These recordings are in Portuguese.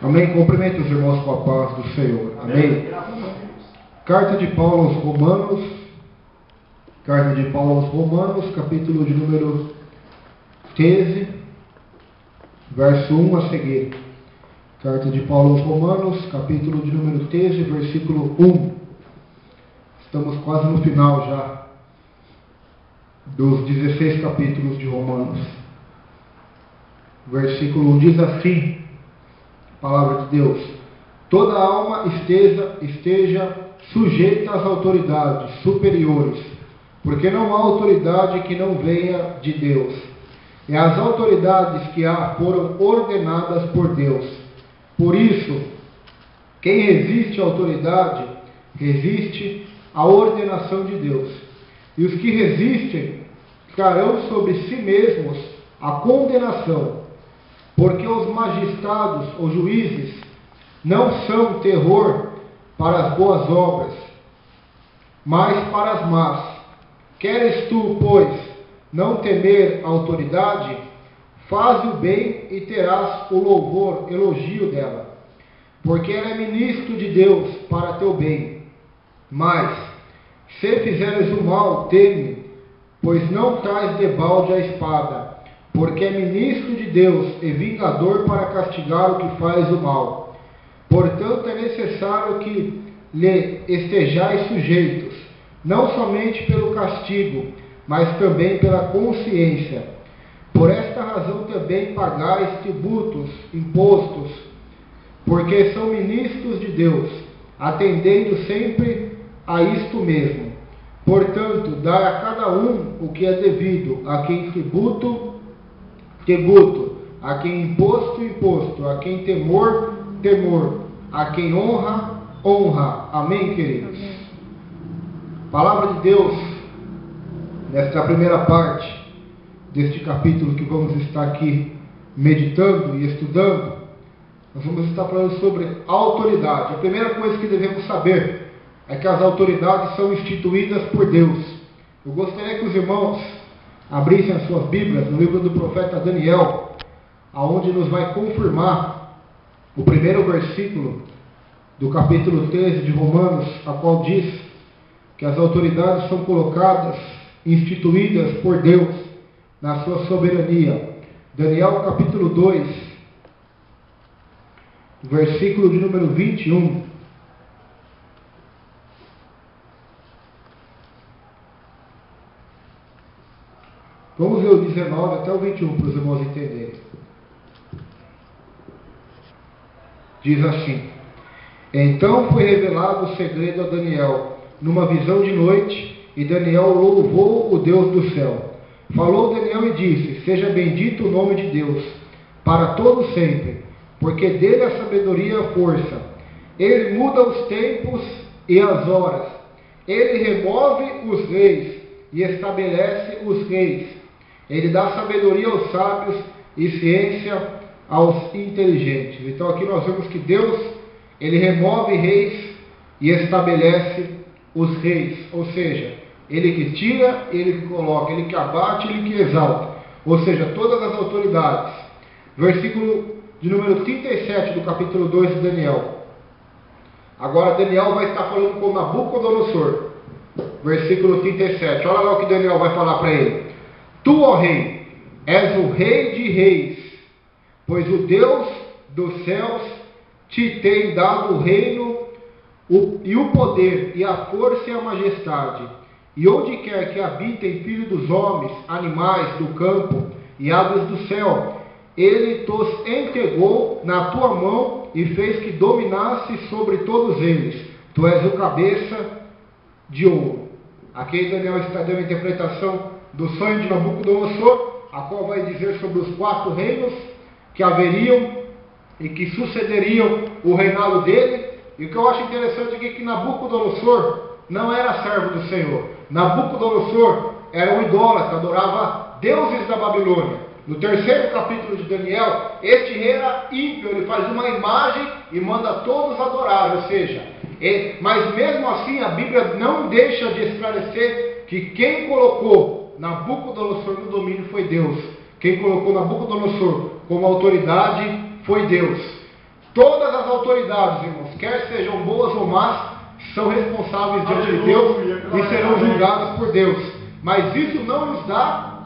Amém. Cumprimento os irmãos com a paz do Senhor. Amém. Carta de Paulo aos Romanos. Carta de Paulo aos Romanos, capítulo de número 13, verso 1 a seguir. Carta de Paulo aos Romanos, capítulo de número 13, versículo 1. Estamos quase no final já dos 16 capítulos de Romanos. Versículo 1 diz assim, palavra de Deus: toda alma esteja sujeita às autoridades superiores, porque não há autoridade que não venha de Deus. E as autoridades que há foram ordenadas por Deus. Por isso, quem resiste à autoridade, resiste à ordenação de Deus. E os que resistem trarão sobre si mesmos a condenação, porque os magistrados ou juízes não são terror para as boas obras, mas para as más. Queres tu, pois, não temer a autoridade? Faze o bem e terás o louvor, elogio dela, porque ela é ministro de Deus para teu bem. Mas, se fizeres o mal, teme, pois não traz debalde a espada, porque é ministro de Deus e vingador para castigar o que faz o mal. Portanto, é necessário que lhe estejais sujeitos, não somente pelo castigo, mas também pela consciência. Por esta razão também pagais tributos, impostos, porque são ministros de Deus, atendendo sempre a isto mesmo. Portanto, dai a cada um o que é devido, a quem tributo, a quem imposto, a quem temor, a quem honra. Amém, queridos? Amém. Palavra de Deus, nesta primeira parte deste capítulo que vamos estar aqui meditando e estudando, nós vamos estar falando sobre autoridade. A primeira coisa que devemos saber é que as autoridades são instituídas por Deus. Eu gostaria que os irmãos abrissem as suas Bíblias no livro do profeta Daniel, aonde nos vai confirmar o primeiro versículo do capítulo 13 de Romanos, a qual diz que as autoridades são colocadas, instituídas por Deus na sua soberania. Daniel capítulo 2, versículo de número 21. Vamos ver o 19 até o 21 para os irmãos entenderem. Diz assim: então foi revelado o segredo a Daniel numa visão de noite, e Daniel louvou o Deus do céu. Falou Daniel e disse: seja bendito o nome de Deus para todo sempre, porque dele a sabedoria e a força. Ele muda os tempos e as horas. Ele remove os reis e estabelece os reis. Ele dá sabedoria aos sábios e ciência aos inteligentes. Então aqui nós vemos que Deus, ele remove reis e estabelece os reis. Ou seja, ele que tira, ele que coloca, ele que abate, ele que exalta. Ou seja, todas as autoridades. Versículo de número 37 do capítulo 2 de Daniel. Agora Daniel vai estar falando com Nabucodonosor. Versículo 37. Olha lá o que Daniel vai falar para ele. Tu, ó rei, és o rei de reis, pois o Deus dos céus te tem dado o reino e o poder e a força e a majestade. E onde quer que habitem filhos dos homens, animais do campo e aves do céu, ele tos entregou na tua mão e fez que dominasse sobre todos eles. Tu és o cabeça de ouro. Aqui Daniel está dando a interpretação do sonho de Nabucodonosor, a qual vai dizer sobre os 4 reinos que haveriam e que sucederiam o reinado dele. E o que eu acho interessante aqui é que Nabucodonosor não era servo do Senhor. Nabucodonosor era um idólatra, adorava deuses da Babilônia. No terceiro capítulo de Daniel, este rei era ímpio, ele faz uma imagem e manda todos adorar, ou seja, mas mesmo assim a Bíblia não deixa de esclarecer que quem colocou Nabucodonosor no domínio foi Deus. Quem colocou Nabucodonosor como autoridade foi Deus. Todas as autoridades, irmãos, quer sejam boas ou más, são responsáveis diante de Deus e serão julgadas por Deus. Mas isso não nos dá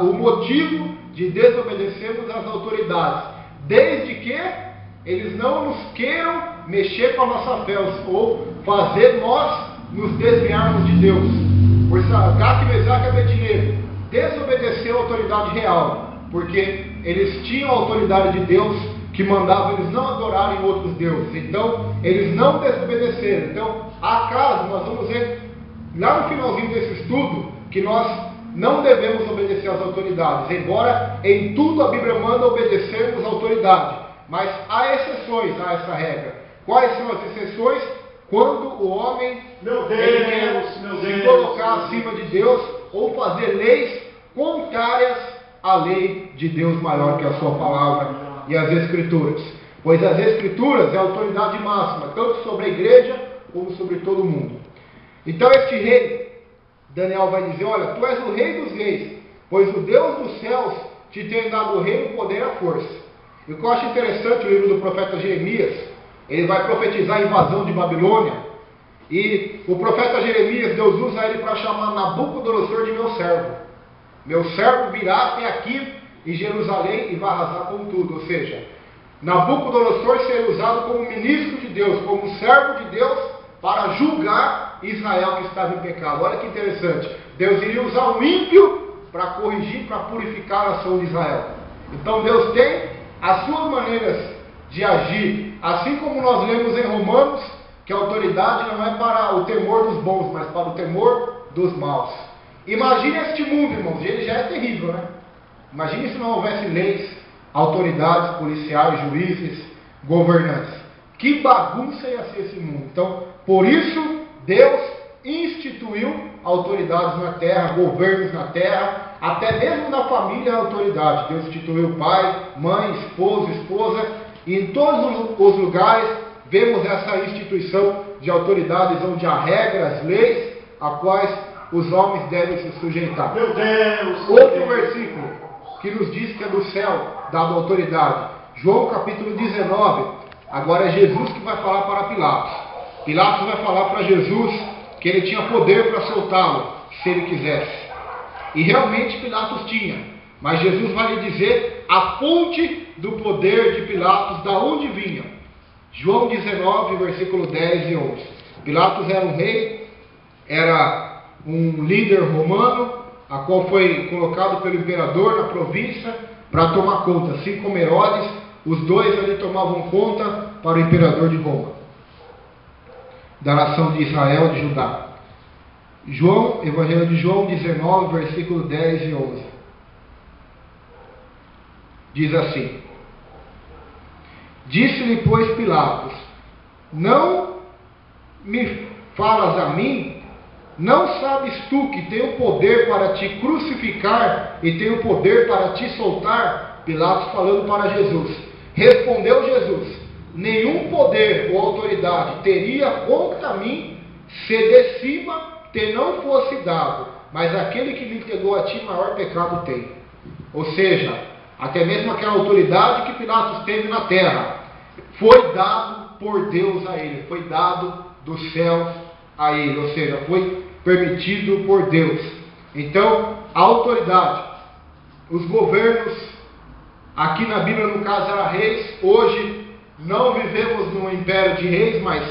o motivo de desobedecermos às autoridades, desde que eles não nos queiram mexer com a nossa fé, ou fazer nós nos desviarmos de Deus. Pois Sadraque, Mesaque e Abednego desobedeceu a autoridade real, porque eles tinham a autoridade de Deus que mandava eles não adorarem outros deuses. Então, eles não desobedeceram. Então, acaso nós vamos ver lá no finalzinho desse estudo que nós não devemos obedecer às autoridades, embora em tudo a Bíblia manda obedecermos à autoridade, mas há exceções a essa regra. Quais são as exceções? Quando o homem ele quer se colocar acima de Deus ou fazer leis contrárias à lei de Deus maior que a sua palavra e as Escrituras. Pois as Escrituras é a autoridade máxima, tanto sobre a igreja como sobre todo mundo. Então este rei, Daniel vai dizer: olha, tu és o rei dos reis, pois o Deus dos céus te tem dado o reino, o poder e a força. E o que eu acho interessante, o livro do profeta Jeremias, ele vai profetizar a invasão de Babilônia, e o profeta Jeremias, Deus usa ele para chamar Nabucodonosor de meu servo. Meu servo virá até aqui em Jerusalém e vai arrasar com tudo. Ou seja, Nabucodonosor seria usado como ministro de Deus, como servo de Deus, para julgar Israel que estava em pecado. Olha que interessante, Deus iria usar um ímpio para corrigir, para purificar a nação de Israel. Então Deus tem as suas maneiras de agir, assim como nós lemos em Romanos, que a autoridade não é para o temor dos bons, mas para o temor dos maus. Imagine este mundo, irmãos, e ele já é terrível, né? Imagine se não houvesse leis, autoridades, policiais, juízes, governantes. Que bagunça ia ser esse mundo. Então, por isso, Deus instituiu autoridades na terra, governos na terra, até mesmo na família a autoridade. Deus instituiu pai, mãe, esposo, esposa, e em todos os lugares vemos essa instituição de autoridades onde há regras, leis, a quais os homens devem se sujeitar. Meu Deus! Outro versículo que nos diz que é do céu dado autoridade. João capítulo 19. Agora é Jesus que vai falar para Pilatos. Pilatos vai falar para Jesus que ele tinha poder para soltá-lo, se ele quisesse. E realmente Pilatos tinha. Mas Jesus vai lhe dizer a fonte do poder de Pilatos, da onde vinha. João 19, versículo 10 e 11. Pilatos era um rei, era um líder romano, a qual foi colocado pelo imperador na província para tomar conta. Assim como Herodes, os dois ali tomavam conta para o imperador de Roma, da nação de Israel, de Judá. Evangelho de João 19, versículo 10 e 11. Diz assim: disse-lhe, pois, Pilatos: não me falas a mim? Não sabes tu que tenho poder para te crucificar e tenho poder para te soltar? Pilatos falando para Jesus. Respondeu Jesus: nenhum poder ou autoridade teria contra mim, se de cima te não fosse dado, mas aquele que lhe entregou a ti maior pecado tem. Ou seja, até mesmo aquela autoridade que Pilatos teve na terra, foi dado por Deus a ele, foi dado do céu a ele, ou seja, foi permitido por Deus. Então, a autoridade, os governos, aqui na Bíblia no caso era reis, hoje não vivemos num império de reis, mas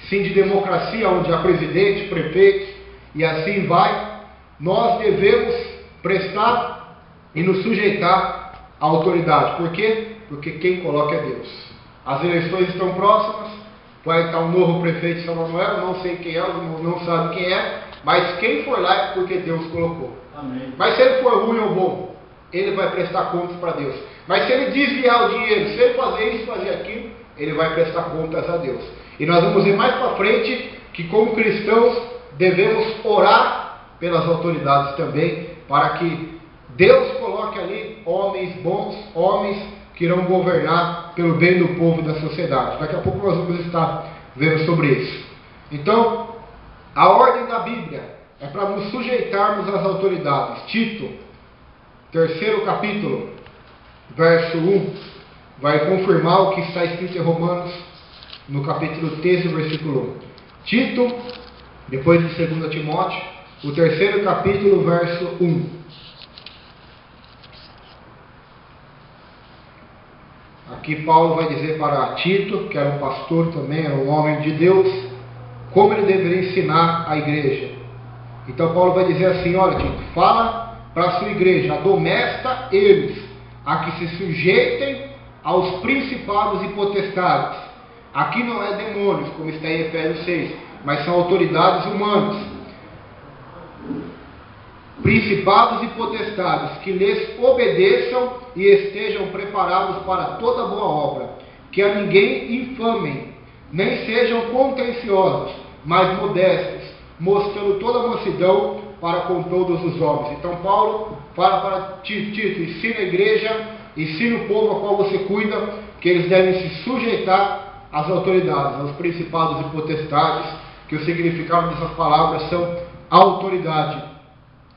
sim de democracia, onde há presidente, prefeitos e assim vai. Nós devemos prestar e nos sujeitar à autoridade. Por quê? Porque quem coloca é Deus. As eleições estão próximas, vai estar um novo prefeito de São Manuel, não sei quem é, não sabe quem é, mas quem for lá é porque Deus colocou. Amém. Mas se ele for ruim ou bom, ele vai prestar contas para Deus. Mas se ele desviar o dinheiro, se ele fazer isso, fazer aquilo, ele vai prestar contas a Deus. E nós vamos ver mais para frente que, como cristãos, devemos orar pelas autoridades também, para que Deus coloque ali homens bons, homens que irão governar pelo bem do povo e da sociedade. Daqui a pouco nós vamos estar vendo sobre isso. Então, a ordem da Bíblia é para nos sujeitarmos às autoridades. Tito, 3º capítulo, verso 1, vai confirmar o que está escrito em Romanos, no capítulo 13, versículo 1. Tito, depois de 2 Timóteo, o terceiro capítulo, verso 1. Aqui Paulo vai dizer para Tito, que era um pastor também, era um homem de Deus, como ele deveria ensinar a igreja. Então Paulo vai dizer assim: olha Tito, fala para a sua igreja, admoesta eles a que se sujeitem aos principados e potestades. Aqui não é demônios, como está em Efésios 6, mas são autoridades humanas, principados e potestades, que lhes obedeçam e estejam preparados para toda boa obra, que a ninguém infamem, nem sejam contenciosos, mas modestos, mostrando toda a mansidão para com todos os homens. Então Paulo fala para Tito: ensina a igreja, ensina o povo a qual você cuida, que eles devem se sujeitar às autoridades, aos principados e potestades, que o significado dessas palavras são autoridade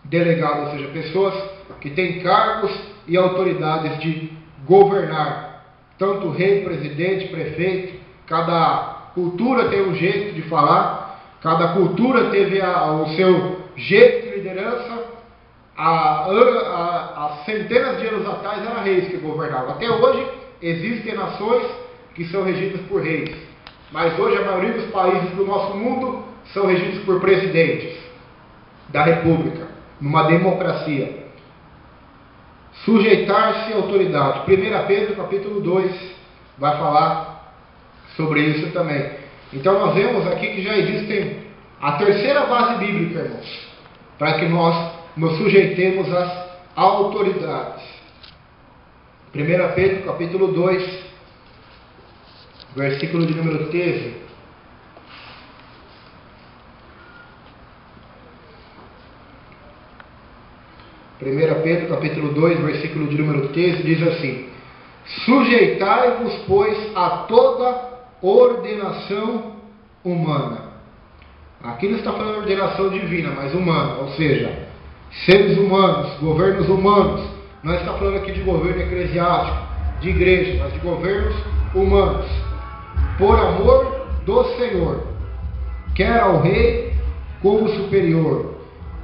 delegada, ou seja, pessoas que têm cargos e autoridades de governar, tanto rei, presidente, prefeito. Cada cultura tem um jeito de falar, cada cultura teve o seu jeito de liderança. Há centenas de anos atrás eram reis que governavam. Até hoje existem nações que são regidas por reis, mas hoje a maioria dos países do nosso mundo são regidos por presidentes da república, numa democracia. Sujeitar-se à autoridade. 1 Pedro capítulo 2 vai falar sobre isso também. Então nós vemos aqui que já existem a terceira base bíblica, irmãos, para que nós nos sujeitemos às autoridades. 1 Pedro capítulo 2, versículo de número 13. Pedro capítulo 2, versículo de número 13, diz assim: sujeitai-vos, pois, a toda ordenação humana. Aqui não está falando de ordenação divina, mas humana, ou seja, seres humanos, governos humanos. Não está falando aqui de governo eclesiástico, de igreja, mas de governos humanos, por amor do Senhor, quer ao rei como superior,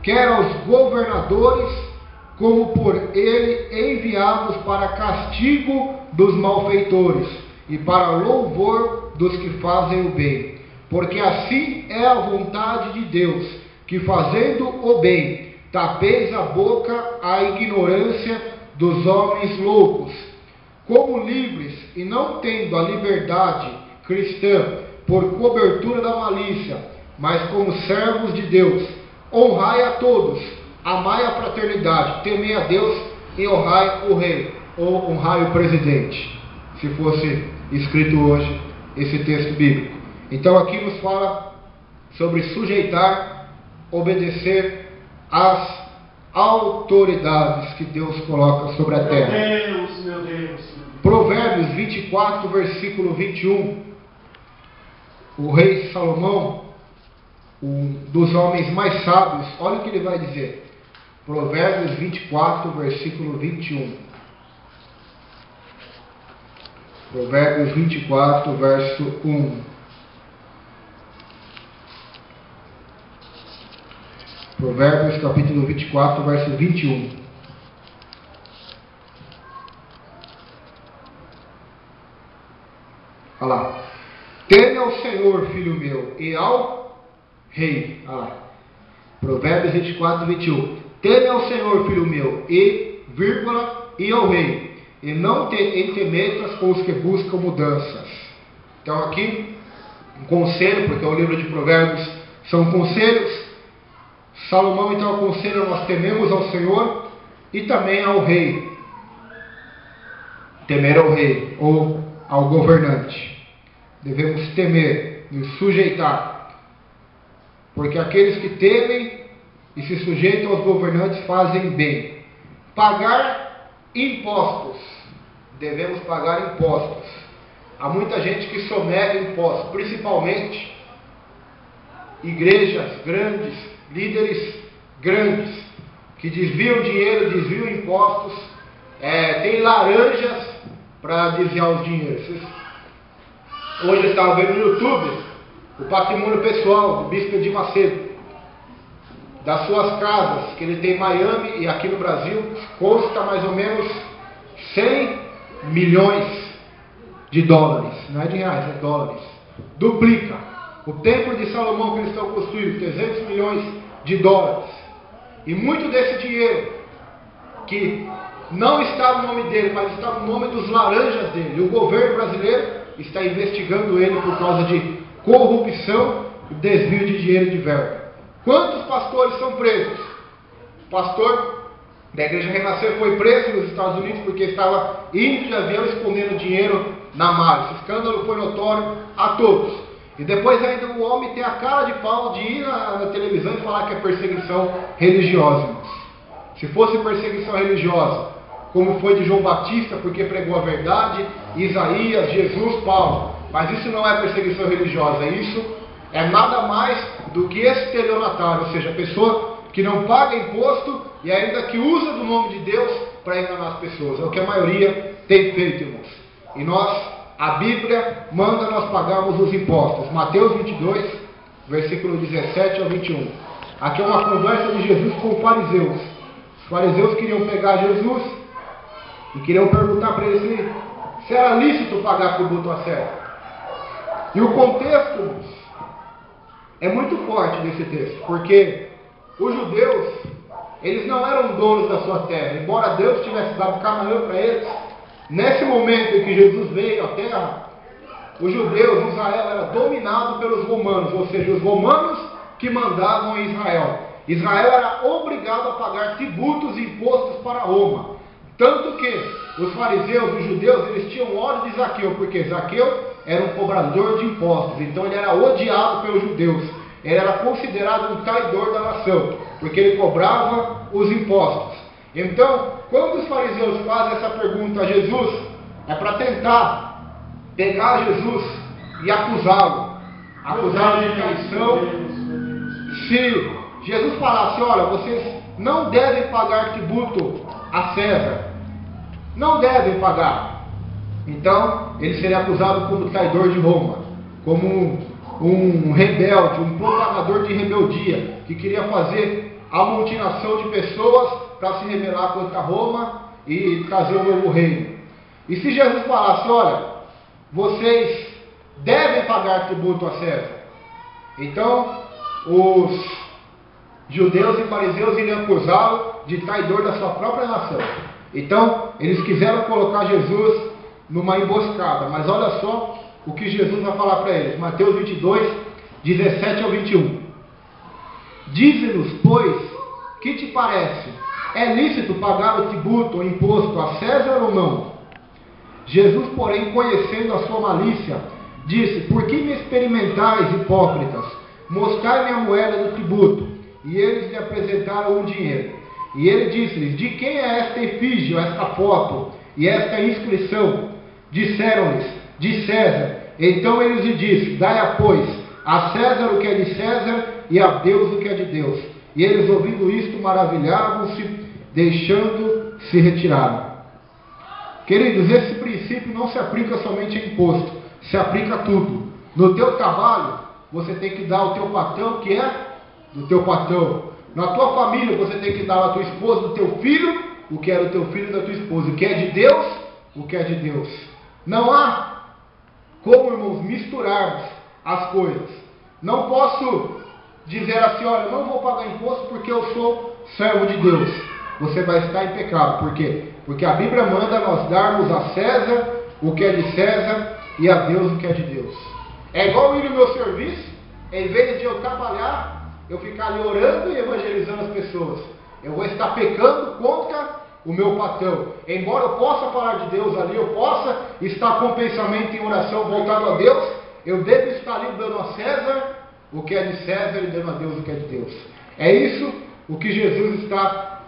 quer aos governadores como por ele enviados para castigo dos malfeitores e para louvor dos que fazem o bem. Porque assim é a vontade de Deus, que fazendo o bem, tapeis a boca à ignorância dos homens loucos. Como livres e não tendo a liberdade cristã por cobertura da malícia, mas como servos de Deus, honrai a todos, amai a fraternidade, temei a Deus e honrai o rei, ou honrai o presidente, se fosse escrito hoje esse texto bíblico. Então aqui nos fala sobre sujeitar, obedecer às autoridades que Deus coloca sobre a terra. Meu Deus. Provérbios 24, versículo 21. O rei Salomão, um dos homens mais sábios, olha o que ele vai dizer. Provérbios 24, versículo 21. Provérbios 24, verso 1. Provérbios capítulo 24, verso 21. Olha lá. Teme ao Senhor, filho meu, e ao rei. Olha lá. Provérbios 24, 21. Teme ao Senhor, filho meu, e ao rei, e não te entremetas com os que buscam mudanças. Então aqui, um conselho, porque o livro de Provérbios são conselhos. Salomão então aconselha: nós tememos ao Senhor e também ao rei. Temer ao rei ou ao governante. Devemos temer, nos sujeitar, porque aqueles que temem e se sujeitam aos governantes fazem bem. Pagar impostos. Devemos pagar impostos. Há muita gente que somete impostos, principalmente igrejas grandes, líderes grandes, que desviam dinheiro, desviam impostos. Tem laranjas para desviar os dinheiros. Hoje eu estava vendo no YouTube o patrimônio pessoal do Bispo Edir Macedo, das suas casas que ele tem em Miami e aqui no Brasil, custa mais ou menos 100 milhões de dólares, não é de reais, é dólares. Duplica. O templo de Salomão que eles estão construindo, 300 milhões de dólares. E muito desse dinheiro, que não está no nome dele, mas está no nome dos laranjas dele. E o governo brasileiro está investigando ele por causa de corrupção e desvio de dinheiro de verba. Quantos pastores são presos? O pastor da Igreja Renascer foi preso nos Estados Unidos porque estava indo de avião escondendo dinheiro na mar. Esse escândalo foi notório a todos. E depois ainda o homem tem a cara de pau de ir na televisão e falar que é perseguição religiosa. Se fosse perseguição religiosa, como foi de João Batista, porque pregou a verdade, Isaías, Jesus, Paulo. Mas isso não é perseguição religiosa, isso é nada mais do que estelionatário, ou seja, a pessoa que não paga imposto e ainda que usa do nome de Deus para enganar as pessoas. É o que a maioria tem feito, irmãos. E nós, a Bíblia manda nós pagarmos os impostos. Mateus 22, versículo 17 ao 21. Aqui é uma conversa de Jesus com os fariseus. Os fariseus queriam pegar Jesus e queriam perguntar para ele se era lícito pagar tributo a César. E o contexto, irmãos, é muito forte nesse texto, porque os judeus, eles não eram donos da sua terra, embora Deus tivesse dado Canaã para eles. Nesse momento em que Jesus veio à terra, os judeus, Israel, era dominado pelos romanos, ou seja, os romanos que mandavam em Israel. Israel era obrigado a pagar tributos e impostos para Roma. Tanto que os fariseus, os judeus, eles tinham ódio de Zaqueu, porque Zaqueu era um cobrador de impostos, então ele era odiado pelos judeus. Ele era considerado um traidor da nação, porque ele cobrava os impostos. Então, quando os fariseus fazem essa pergunta a Jesus, é para tentar pegar Jesus e acusá-lo de traição. Se Jesus falasse, olha, vocês não devem pagar tributo a César, não devem pagar, então ele seria acusado como traidor de Roma, como um rebelde, um propagador de rebeldia, que queria fazer amotinação de pessoas para se rebelar contra Roma e trazer um novo reino. E se Jesus falasse, olha, vocês devem pagar tributo a César, então os judeus e fariseus iriam acusá-lo de traidor da sua própria nação. Então eles quiseram colocar Jesus numa emboscada, mas olha só o que Jesus vai falar para eles. Mateus 22, 17 ao 21. Dize-nos, pois, que te parece? É lícito pagar o tributo ou imposto a César ou não? Jesus, porém, conhecendo a sua malícia, disse, por que me experimentais, hipócritas? Mostrai-me a moeda do tributo. E eles lhe apresentaram um dinheiro. E ele disse-lhes, de quem é esta efígie, esta foto, e esta inscrição? Disseram-lhes, de César. Então ele lhe disse, dai, pois, a César o que é de César, e a Deus o que é de Deus. E eles, ouvindo isto, maravilhavam-se, deixando-se retiraram. Queridos, esse princípio não se aplica somente a imposto, se aplica a tudo. No teu trabalho, você tem que dar ao teu patrão o que é do teu patrão. Na tua família, você tem que dar à tua esposa, do teu filho, o que é do teu filho e da tua esposa. O que é de Deus, o que é de Deus. Não há como, irmãos, misturarmos as coisas. Não posso dizer assim, olha, eu não vou pagar imposto porque eu sou servo de Deus. Você vai estar em pecado. Por quê? Porque a Bíblia manda nós darmos a César o que é de César e a Deus o que é de Deus. É igual ir no meu serviço, em vez de eu trabalhar, eu ficar ali orando e evangelizando as pessoas. Eu vou estar pecando contra o meu patrão. Embora eu possa falar de Deus ali, eu possa estar com pensamento em oração voltado a Deus, eu devo estar ali dando a César o que é de César e dando a Deus o que é de Deus. É isso o que Jesus está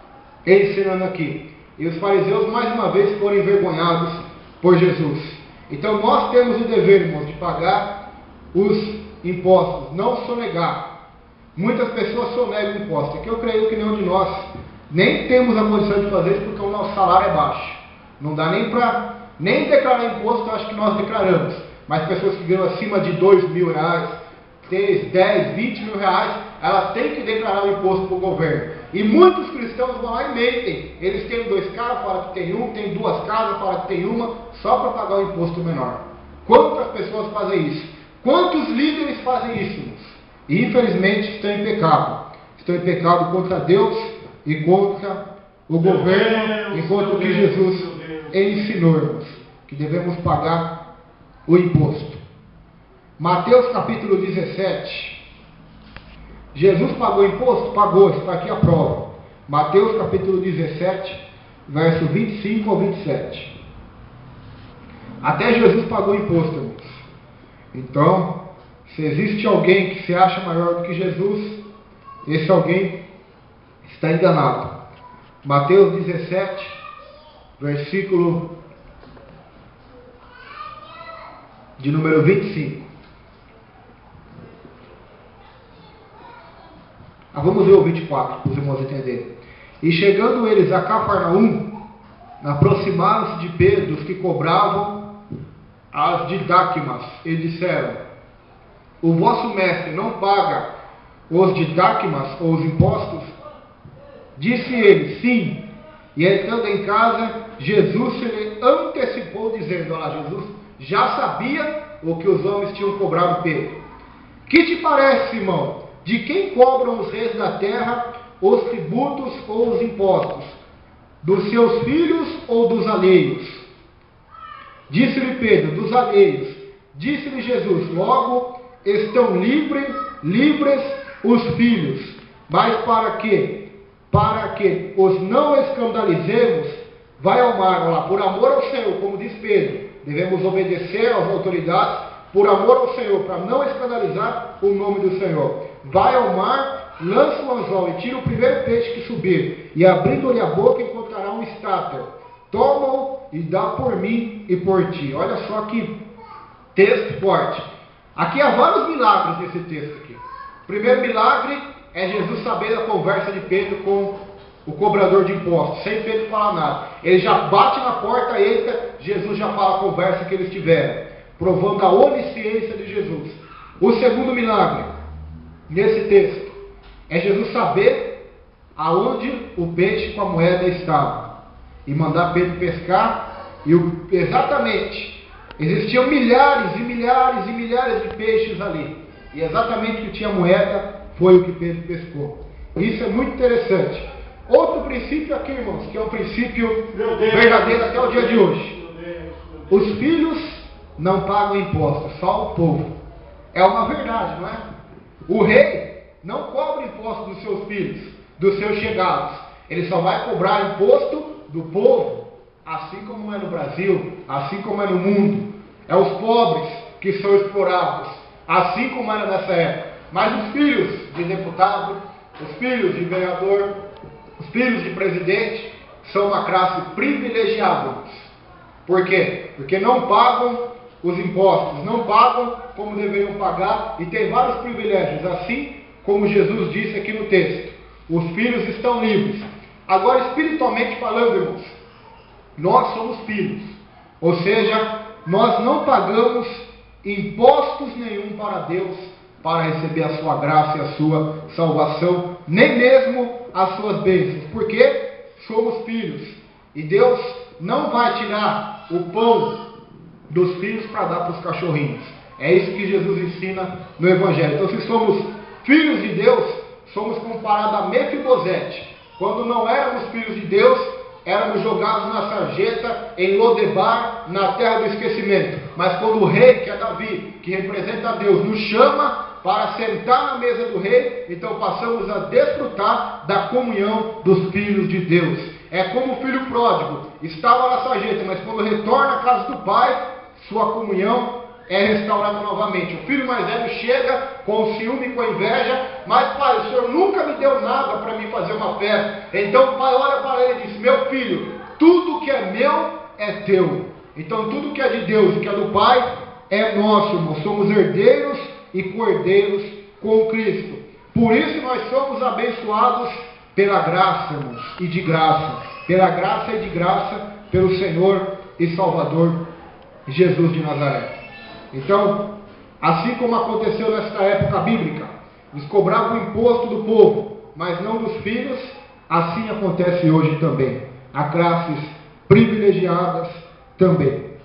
ensinando aqui. E os fariseus mais uma vez foram envergonhados por Jesus. Então nós temos o dever, irmãos, de pagar os impostos, não sonegar. Muitas pessoas sonegam impostos. Aqui eu creio que nenhum de nós nem temos a condição de fazer isso porque o nosso salário é baixo. Não dá nem para Nem declarar imposto, eu acho que nós declaramos. Mas pessoas que ganham acima de R$ 2.000, 3, 10, 20 mil reais, elas têm que declarar o imposto para o governo. E muitos cristãos vão lá e mentem. Eles têm 2 carros, falam que tem um, tem 2 casas, falam que tem uma, só para pagar o imposto menor. Quantas pessoas fazem isso? Quantos líderes fazem isso? E infelizmente estão em pecado. Estão em pecado contra Deus e contra o governo, enquanto que Jesus ensinou-nos que devemos pagar o imposto. Mateus capítulo 17. Jesus pagou imposto? Pagou, está aqui a prova. Mateus capítulo 17, verso 25 ao 27. Até Jesus pagou imposto, irmãos. Então, se existe alguém que se acha maior do que Jesus, esse alguém está enganado. Mateus 17, versículo de número 25. Vamos ver o 24, para os irmãos entenderem. E chegando eles a Cafarnaum, aproximaram-se de Pedro os que cobravam as didáquimas, e disseram: o vosso mestre não paga os didáquimas ou os impostos? Disse ele: sim. E entrando em casa, Jesus se lhe antecipou, dizendo: olha, Jesus já sabia o que os homens tinham cobrado Pedro. Que te parece, Simão? De quem cobram os reis da terra os tributos ou os impostos? Dos seus filhos ou dos alheios? Disse-lhe Pedro: dos alheios. Disse-lhe Jesus: logo estão livres os filhos. Mas para que os não escandalizemos, vai ao mar. Olha lá, por amor ao Senhor, como diz Pedro, devemos obedecer às autoridades por amor ao Senhor, para não escandalizar o nome do Senhor. Vai ao mar, lança o anzol e tira o primeiro peixe que subir, e abrindo-lhe a boca encontrará um estáter. Toma-o e dá por mim e por ti. Olha só que texto forte. Aqui há vários milagres nesse texto aqui. O primeiro milagre é Jesus saber da conversa de Pedro com o cobrador de impostos, sem Pedro falar nada. Ele já bate na porta, entra, Jesus já fala a conversa que eles tiveram, provando a onisciência de Jesus. O segundo milagre nesse texto é Jesus saber aonde o peixe com a moeda estava e mandar Pedro pescar, e exatamente existiam milhares e milhares e milhares de peixes ali, e exatamente o que tinha moeda foi o que Pedro pescou. Isso é muito interessante. Outro princípio aqui, irmãos, que é um princípio verdadeiro até o dia de hoje: os filhos não pagam impostos, só o povo. É uma verdade, não é? O rei não cobra imposto dos seus filhos, dos seus chegados. Ele só vai cobrar imposto do povo, assim como é no Brasil, assim como é no mundo. É os pobres que são explorados, assim como era nessa época. Mas os filhos de deputado, os filhos de vereador, os filhos de presidente são uma classe privilegiada. Por quê? Porque não pagam os impostos, não pagam como deveriam pagar, e tem vários privilégios, assim como Jesus disse aqui no texto: os filhos estão livres. Agora, espiritualmente falando, irmãos, nós somos filhos, ou seja, nós não pagamos impostos nenhum para Deus para receber a sua graça e a sua salvação, nem mesmo as suas bênçãos, porque somos filhos, e Deus não vai tirar o pão dos filhos para dar para os cachorrinhos. É isso que Jesus ensina no Evangelho. Então, se somos filhos de Deus, somos comparados a Mefibosete. Quando não éramos filhos de Deus, éramos jogados na sarjeta, em Lodebar, na terra do esquecimento. Mas quando o rei, que é Davi, que representa a Deus, nos chama para sentar na mesa do rei, então passamos a desfrutar da comunhão dos filhos de Deus. É como o filho pródigo, estava na sarjeta, mas quando retorna à casa do pai, sua comunhão é restaurada novamente. O filho mais velho chega com ciúme e com inveja: mas pai, o senhor nunca me deu nada para me fazer uma festa. Então o pai olha para ele e diz: meu filho, tudo que é meu é teu. Então tudo que é de Deus e que é do pai é nosso, irmão. Somos herdeiros e cordeiros com Cristo. Por isso nós somos abençoados pela graça, irmãos, e de graça. Pela graça e de graça, pelo Senhor e Salvador Jesus de Nazaré. Então, assim como aconteceu nesta época bíblica, eles cobravam o imposto do povo, mas não dos filhos, assim acontece hoje também. Há classes privilegiadas também.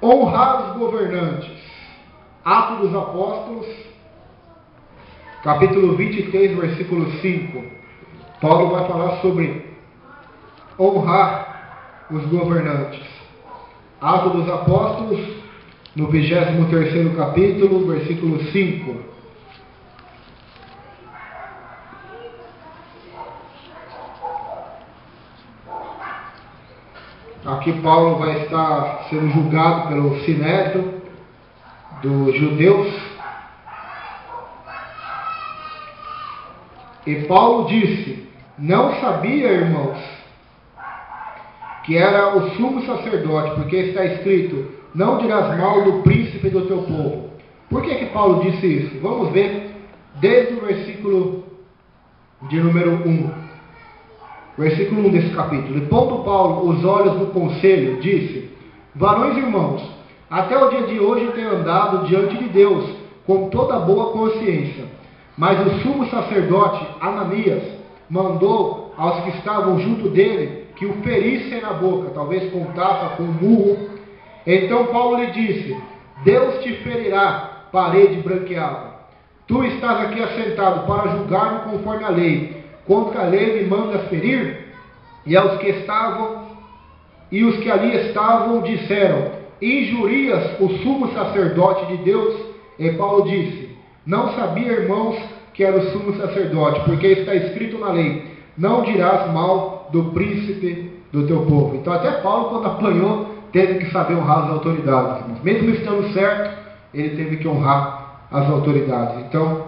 Honrar os governantes. Atos dos Apóstolos, capítulo 23, versículo 5. Paulo vai falar sobre honrar os governantes. Atos dos Apóstolos, no 23º capítulo, versículo 5. Aqui Paulo vai estar sendo julgado pelo Sinédrio dos judeus. E Paulo disse: não sabia, irmãos, que era o sumo sacerdote, porque está escrito: não dirás mal do príncipe do teu povo. Por que Paulo disse isso? Vamos ver desde o versículo de número 1. Versículo 1 desse capítulo. E pondo Paulo os olhos no conselho, disse: varões irmãos, até o dia de hoje tenho andado diante de Deus com toda boa consciência. Mas o sumo sacerdote Ananias mandou aos que estavam junto dele que o ferissem na boca, talvez com tapa, com murro. Então Paulo lhe disse: Deus te ferirá, parede branqueada. Tu estás aqui assentado para julgar-me conforme a lei. Contra a lei me mandas ferir? E aos que estavam, e os que ali estavam disseram: injurias o sumo sacerdote de Deus? E Paulo disse: não sabia, irmãos, que era o sumo sacerdote, porque está escrito na lei: não dirás mal do príncipe do teu povo. Então até Paulo, quando apanhou, teve que saber honrar as autoridades. Mesmo estando certo, ele teve que honrar as autoridades. Então,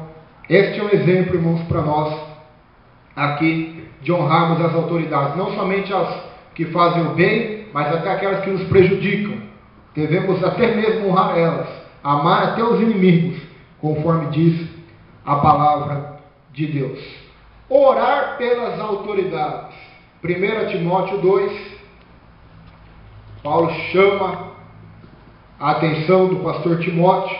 este é um exemplo, irmãos, para nós aqui, de honrarmos as autoridades, não somente as que fazem o bem, mas até aquelas que nos prejudicam. Devemos até mesmo honrar elas, amar até os inimigos, conforme diz a palavra de Deus. Orar pelas autoridades. 1 Timóteo 2, Paulo chama a atenção do pastor Timóteo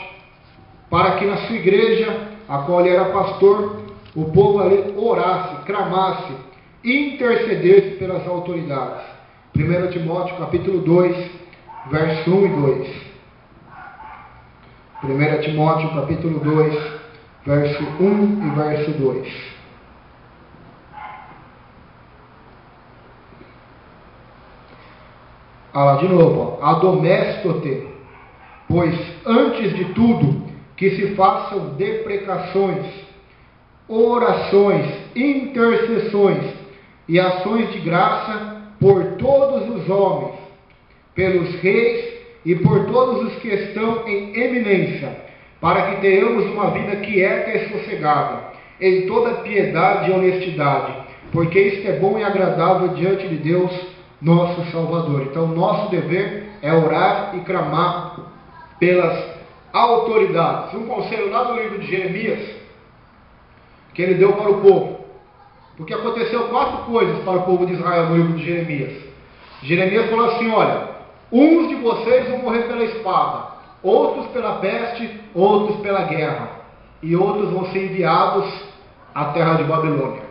para que na sua igreja, a qual ele era pastor, o povo ali orasse, clamasse, intercedesse pelas autoridades. 1 Timóteo capítulo 2, verso 1 e 2. 1 Timóteo capítulo 2, verso 1 e verso 2. De novo, adomesto-te, pois antes de tudo que se façam deprecações, orações, intercessões e ações de graça por todos os homens, pelos reis e por todos os que estão em eminência, para que tenhamos uma vida quieta e sossegada, em toda piedade e honestidade, porque isto é bom e agradável diante de Deus, nosso Salvador. Então, nosso dever é orar e clamar pelas autoridades. Um conselho lá do livro de Jeremias, que ele deu para o povo, porque aconteceu 4 coisas para o povo de Israel no livro de Jeremias. Jeremias falou assim: olha, uns de vocês vão morrer pela espada, outros pela peste, outros pela guerra, e outros vão ser enviados à terra de Babilônia.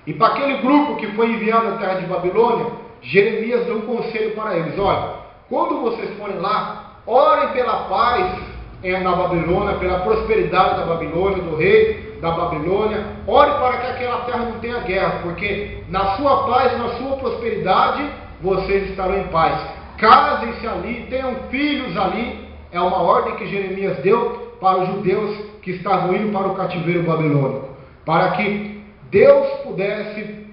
E para aquele grupo que foi enviado à terra de Babilônia, Jeremias deu um conselho para eles: olha, quando vocês forem lá, orem pela paz na Babilônia, pela prosperidade da Babilônia, do rei da Babilônia. Ore para que aquela terra não tenha guerra, porque na sua paz, na sua prosperidade, vocês estarão em paz. Casem-se ali, tenham filhos ali. É uma ordem que Jeremias deu para os judeus que estavam indo para o cativeiro babilônico, para que Deus pudesse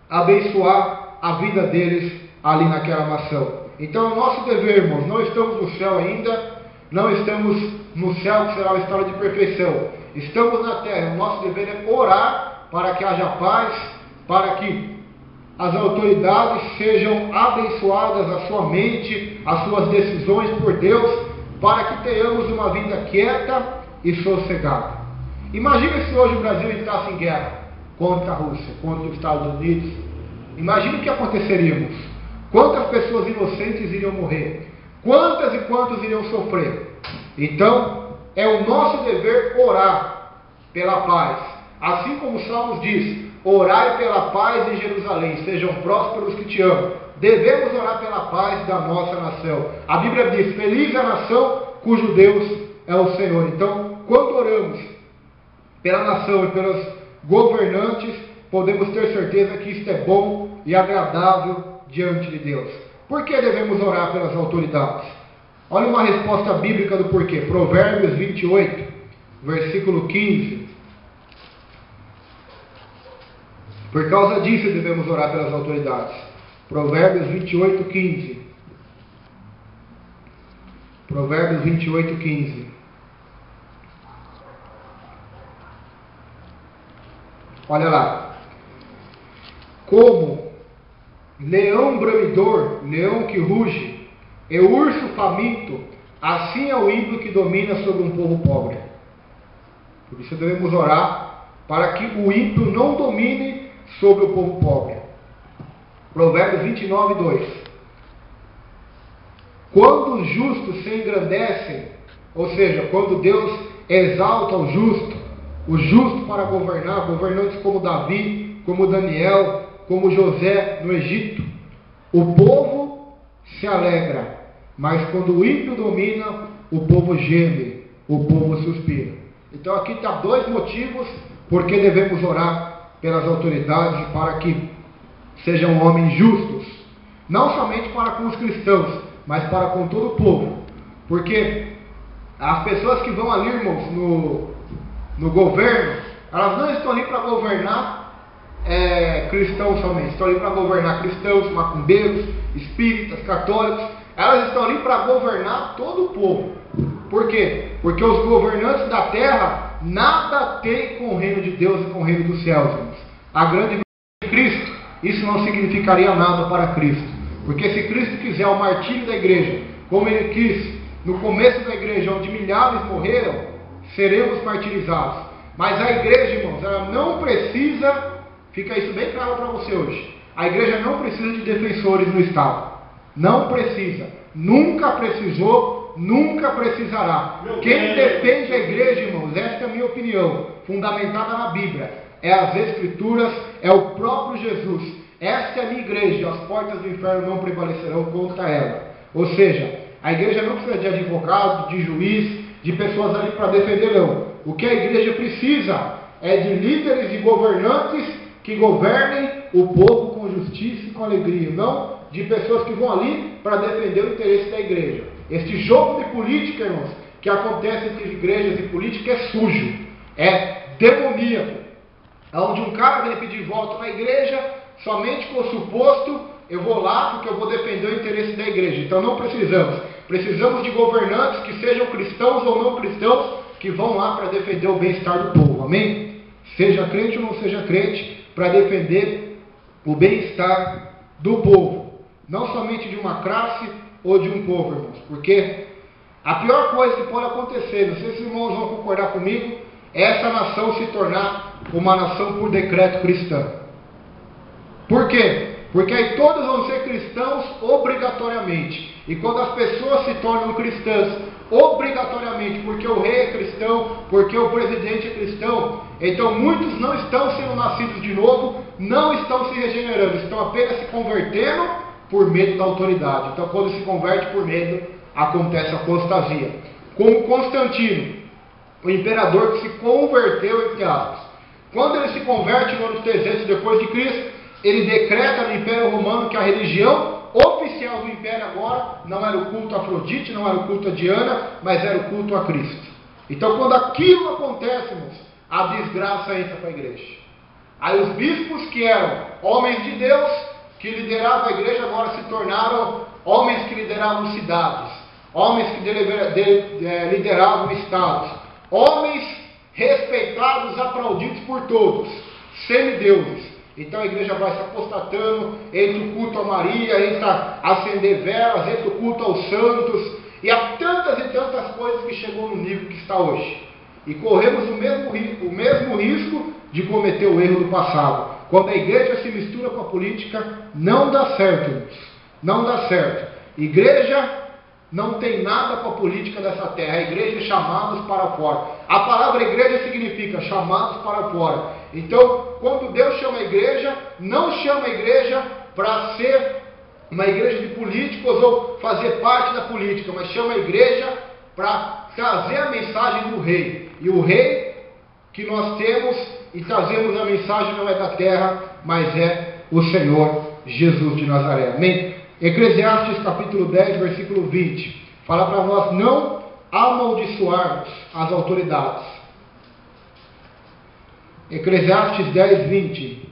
abençoar a vida deles ali naquela nação. Então é o nosso dever, irmãos. Não estamos no céu ainda, não estamos no céu que será o estado de perfeição. Estamos na terra. O nosso dever é orar para que haja paz, para que as autoridades sejam abençoadas, a sua mente, as suas decisões por Deus, para que tenhamos uma vida quieta e sossegada. Imagina se hoje o Brasil entrasse em guerra contra a Rússia, contra os Estados Unidos. Imagina o que aconteceríamos. Quantas pessoas inocentes iriam morrer? Quantas e quantos iriam sofrer? Então, é o nosso dever orar pela paz. Assim como os Salmos diz, orai pela paz em Jerusalém, sejam prósperos que te amam. Devemos orar pela paz da nossa nação. A Bíblia diz, feliz é a nação cujo Deus é o Senhor. Então, quando oramos pela nação e pelos governantes, podemos ter certeza que isto é bom e agradável diante de Deus. Por que devemos orar pelas autoridades? Olha uma resposta bíblica do porquê. Provérbios 28, versículo 15. Por causa disso devemos orar pelas autoridades. Provérbios 28, 15. Provérbios 28, 15. Olha lá. Como leão bramidor, leão que ruge, e urso faminto, assim é o ímpio que domina sobre um povo pobre. Por isso devemos orar para que o ímpio não domine sobre o povo pobre. Provérbios 29, 2. Quando os justos se engrandecem, ou seja, quando Deus exalta o justo para governar, governantes como Davi, como Daniel, como José no Egito, o povo se alegra, mas quando o ímpio domina, o povo geme, o povo suspira. Então aqui está dois motivos porque devemos orar pelas autoridades para que sejam homens justos, não somente para com os cristãos, mas para com todo o povo, porque as pessoas que vão ali, irmãos, no governo, elas não estão ali para governar cristãos somente, estão ali para governar cristãos, macumbeiros, espíritas, católicos, elas estão ali para governar todo o povo. Por quê? Porque os governantes da terra nada têm com o reino de Deus e com o reino dos céus, irmãos. A grande verdade de Cristo, isso não significaria nada para Cristo, porque se Cristo quiser o martírio da igreja, como Ele quis no começo da igreja, onde milhares morreram, seremos martirizados. Mas a igreja, irmãos, ela não precisa, fica isso bem claro para você hoje, a igreja não precisa de defensores no Estado, não precisa, nunca precisou, nunca precisará. Quem defende a igreja, irmãos, esta é a minha opinião, fundamentada na Bíblia, é as Escrituras, é o próprio Jesus. Esta é a minha igreja, as portas do inferno não prevalecerão contra ela. Ou seja, a igreja não precisa de advogado, de juiz, de pessoas ali para defender, não. O que a igreja precisa é de líderes e governantes que governem o povo com justiça e com alegria, não de pessoas que vão ali para defender o interesse da igreja. Este jogo de política, irmãos, que acontece entre igrejas e política é sujo, é demoníaco, onde um cara vem pedir voto na igreja somente com o suposto, eu vou lá porque eu vou defender o interesse da igreja. Então não precisamos de governantes que sejam cristãos ou não cristãos, que vão lá para defender o bem-estar do povo, amém? Seja crente ou não seja crente, para defender o bem-estar do povo, não somente de uma classe ou de um povo, irmãos, porque a pior coisa que pode acontecer, não sei se os irmãos vão concordar comigo, é essa nação se tornar uma nação por decreto cristã. Por quê? Porque aí todos vão ser cristãos obrigatoriamente. E quando as pessoas se tornam cristãs obrigatoriamente, porque o rei é cristão, porque o presidente é cristão, então muitos não estão sendo nascidos de novo, não estão se regenerando, estão apenas se convertendo por medo da autoridade. Então quando se converte por medo, acontece a apostasia. Como Constantino, o imperador que se converteu, entre aspas. Quando ele se converte no ano 300 depois de Cristo, ele decreta no Império Romano que a religião oficial do Império agora não era o culto a Afrodite, não era o culto a Diana, mas era o culto a Cristo. Então quando aquilo acontece, irmãos, a desgraça entra para a igreja. Aí os bispos que eram homens de Deus, que lideravam a igreja, agora se tornaram homens que lideravam cidades, homens que lideravam estados, homens respeitados, aplaudidos por todos, semideuses. Então a igreja vai se apostatando entre o culto a Maria, entre acender velas, entre o culto aos santos, e há tantas e tantas coisas que chegou no nível que está hoje. E corremos o mesmo risco de cometer o erro do passado. Quando a igreja se mistura com a política, não dá certo, irmãos. não dá certo. Igreja não tem nada com a política dessa terra. A igreja é chamados para fora. A palavra igreja significa chamados para fora. Então, quando Deus chama a igreja, não chama a igreja para ser uma igreja de políticos ou fazer parte da política, mas chama a igreja para trazer a mensagem do rei. E o rei que nós temos e trazemos a mensagem não é da terra, mas é o Senhor Jesus de Nazaré. Amém? Eclesiastes capítulo 10, versículo 20, fala para nós não amaldiçoarmos as autoridades. Eclesiastes 10, 20.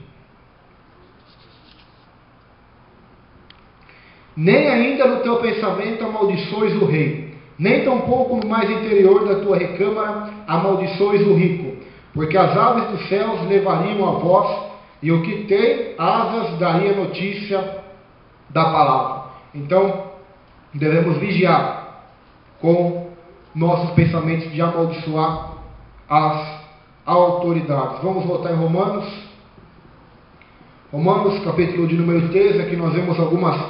Nem ainda no teu pensamento amaldiçoes o rei, nem tampouco no mais interior da tua recâmara amaldiçoes o rico, porque as aves dos céus levariam a voz, e o que tem asas daria notícia da palavra. Então, devemos vigiar com nossos pensamentos de amaldiçoar as autoridades. Vamos voltar em Romanos. Romanos, capítulo de número 13, aqui nós vemos algumas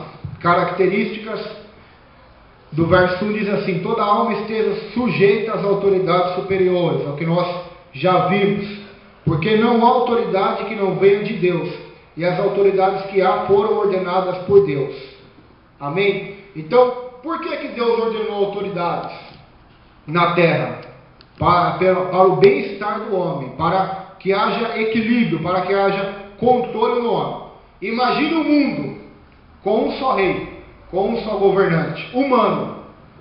características. Do verso 1 diz assim: toda alma esteja sujeita às autoridades superiores, é o que nós já vimos, porque não há autoridade que não venha de Deus, e as autoridades que há foram ordenadas por Deus. Amém? Então, por que Deus ordenou autoridades na terra? Para o bem-estar do homem, para que haja equilíbrio, para que haja controle no homem. Imagine um mundo com um só rei, com um só governante, humano,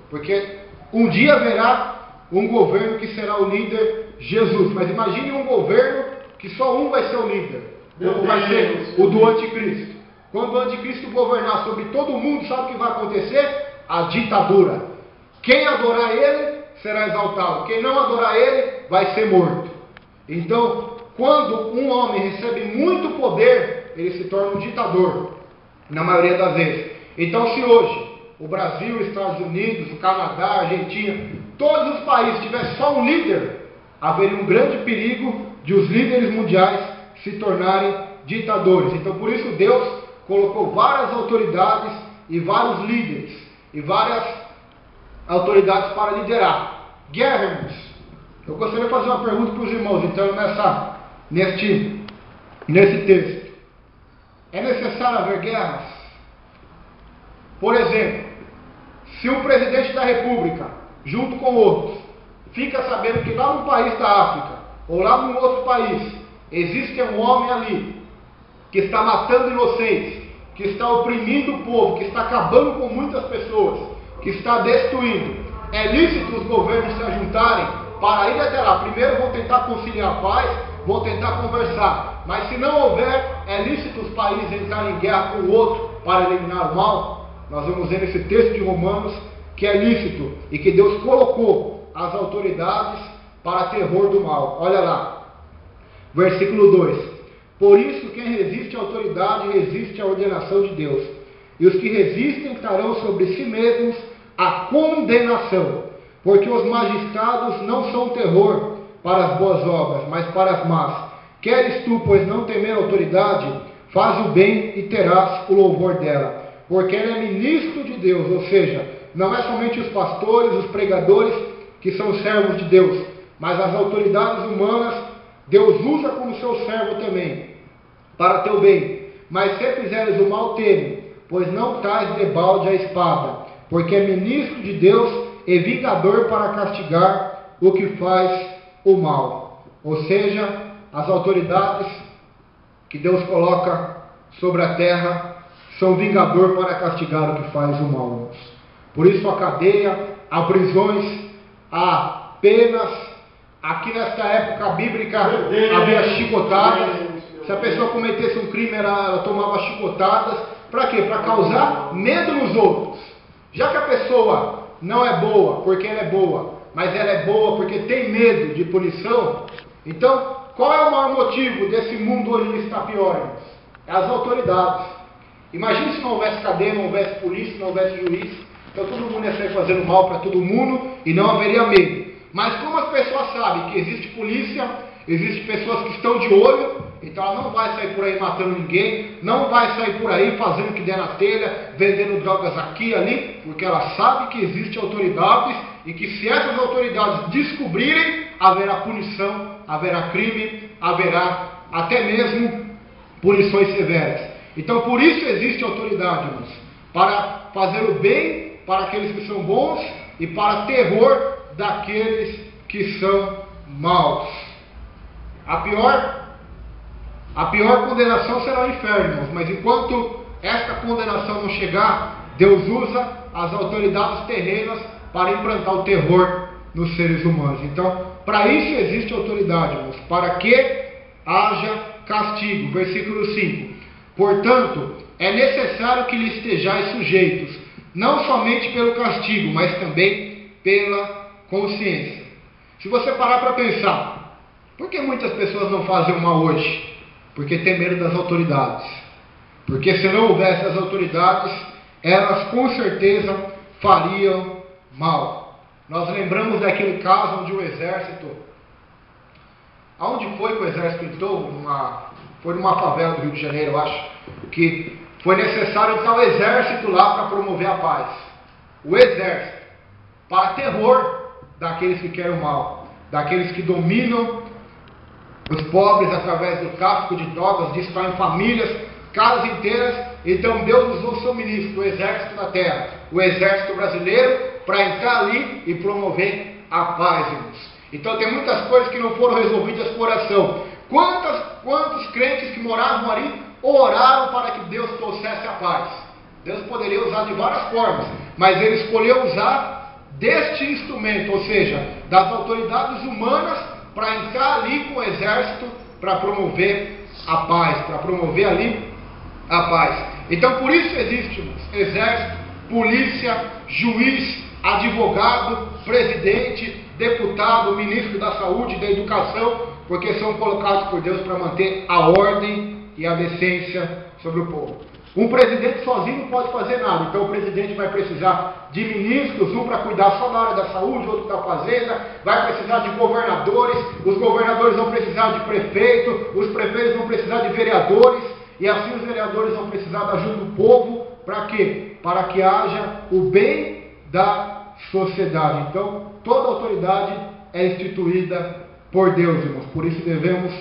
porque um dia haverá um governo que será o líder Jesus, mas imagine um governo que só um vai ser o líder, como vai ser o do anticristo. Quando o anticristo governar sobre todo mundo, sabe o que vai acontecer? A ditadura. Quem adorar ele será exaltado, quem não adorar ele vai ser morto. Então, quando um homem recebe muito poder, ele se torna um ditador, na maioria das vezes. Então, se hoje o Brasil, os Estados Unidos, o Canadá, a Argentina, todos os países tivessem só um líder, haveria um grande perigo de os líderes mundiais se tornarem ditadores. Então, por isso Deus colocou várias autoridades e vários líderes e várias autoridades para liderar. Guerra, irmãos. Eu gostaria de fazer uma pergunta para os irmãos, então, nesse texto. É necessário haver guerras? Por exemplo, se o presidente da república, junto com outros, fica sabendo que lá no país da África, ou lá num outro país, existe um homem ali, que está matando inocentes, que está oprimindo o povo, que está acabando com muitas pessoas, que está destruindo, é lícito os governos se ajuntarem para ir até lá. Primeiro vão tentar conciliar a paz, vão tentar conversar, mas se não houver, é lícito os países entrarem em guerra com o outro para eliminar o mal? Nós vamos ver nesse texto de Romanos que é lícito e que Deus colocou as autoridades para terror do mal. Olha lá, versículo 2: por isso quem resiste à autoridade resiste à ordenação de Deus, e os que resistem trarão sobre si mesmos a condenação, porque os magistrados não são terror para as boas obras, mas para as más. Queres tu, pois, não temer a autoridade? Faz o bem e terás o louvor dela, porque ela é ministro de Deus, ou seja, não é somente os pastores, os pregadores que são servos de Deus, mas as autoridades humanas, Deus usa como seu servo também, para teu bem. Mas se fizeres o mal, teme, pois não traz debalde a espada, porque é ministro de Deus e vingador para castigar o que faz o mal. Ou seja, as autoridades que Deus coloca sobre a terra são vingador para castigar o que faz o mal. Por isso a cadeia, há prisões, há penas. Aqui nesta época bíblica havia chicotadas. Se a pessoa cometesse um crime, ela tomava chicotadas. Para quê? Para causar medo nos outros. Já que a pessoa não é boa porque ela é boa, mas ela é boa porque tem medo de punição, então qual é o maior motivo desse mundo hoje estar pior, irmãos? É as autoridades. Imagine se não houvesse cadeia, não houvesse polícia, não houvesse juiz, então todo mundo ia sair fazendo mal para todo mundo e não haveria medo. Mas como as pessoas sabem que existe polícia, Existem pessoas que estão de olho, então ela não vai sair por aí matando ninguém, não vai sair por aí fazendo o que der na telha, vendendo drogas aqui e ali, porque ela sabe que existem autoridades e que se essas autoridades descobrirem, haverá punição, haverá crime, haverá até mesmo punições severas. Então por isso existe autoridade, irmãos, para fazer o bem para aqueles que são bons e para terror daqueles que são maus. A pior condenação será o inferno, irmãos, mas enquanto esta condenação não chegar, Deus usa as autoridades terrenas para implantar o terror nos seres humanos. Então, para isso existe autoridade, irmãos, para que haja castigo. Versículo 5. Portanto, é necessário que lhe estejais sujeitos, não somente pelo castigo, mas também pela consciência. Se você parar para pensar, por que muitas pessoas não fazem o mal hoje? Porque tem medo das autoridades. Porque se não houvesse as autoridades, elas com certeza fariam mal. Nós lembramos daquele caso onde o exército... Aonde foi que o exército entrou? Foi numa favela do Rio de Janeiro, eu acho. Que foi necessário entrar o exército lá para promover a paz. O exército. Para terror daqueles que querem o mal. Daqueles que dominam os pobres através do tráfico de drogas, destroem famílias, casas inteiras. Então Deus usou o seu ministro, o exército da terra, o exército brasileiro, para entrar ali e promover a paz, irmãos. Então tem muitas coisas que não foram resolvidas por oração. Quantos crentes que moravam ali oraram para que Deus trouxesse a paz? Deus poderia usar de várias formas, mas ele escolheu usar deste instrumento, ou seja, das autoridades humanas, para entrar ali com o exército para promover a paz, para promover ali a paz. Então por isso existe exército, polícia, juiz, advogado, presidente, deputado, ministro da saúde, da educação, porque são colocados por Deus para manter a ordem e a decência sobre o povo. Um presidente sozinho não pode fazer nada, então o presidente vai precisar de ministros, um para cuidar só da área da saúde, outro da fazenda, vai precisar de governadores, os governadores vão precisar de prefeito, os prefeitos vão precisar de vereadores, e assim os vereadores vão precisar da ajuda do povo, para quê? Para que haja o bem da sociedade. Então, toda autoridade é instituída por Deus, irmãos, por isso devemos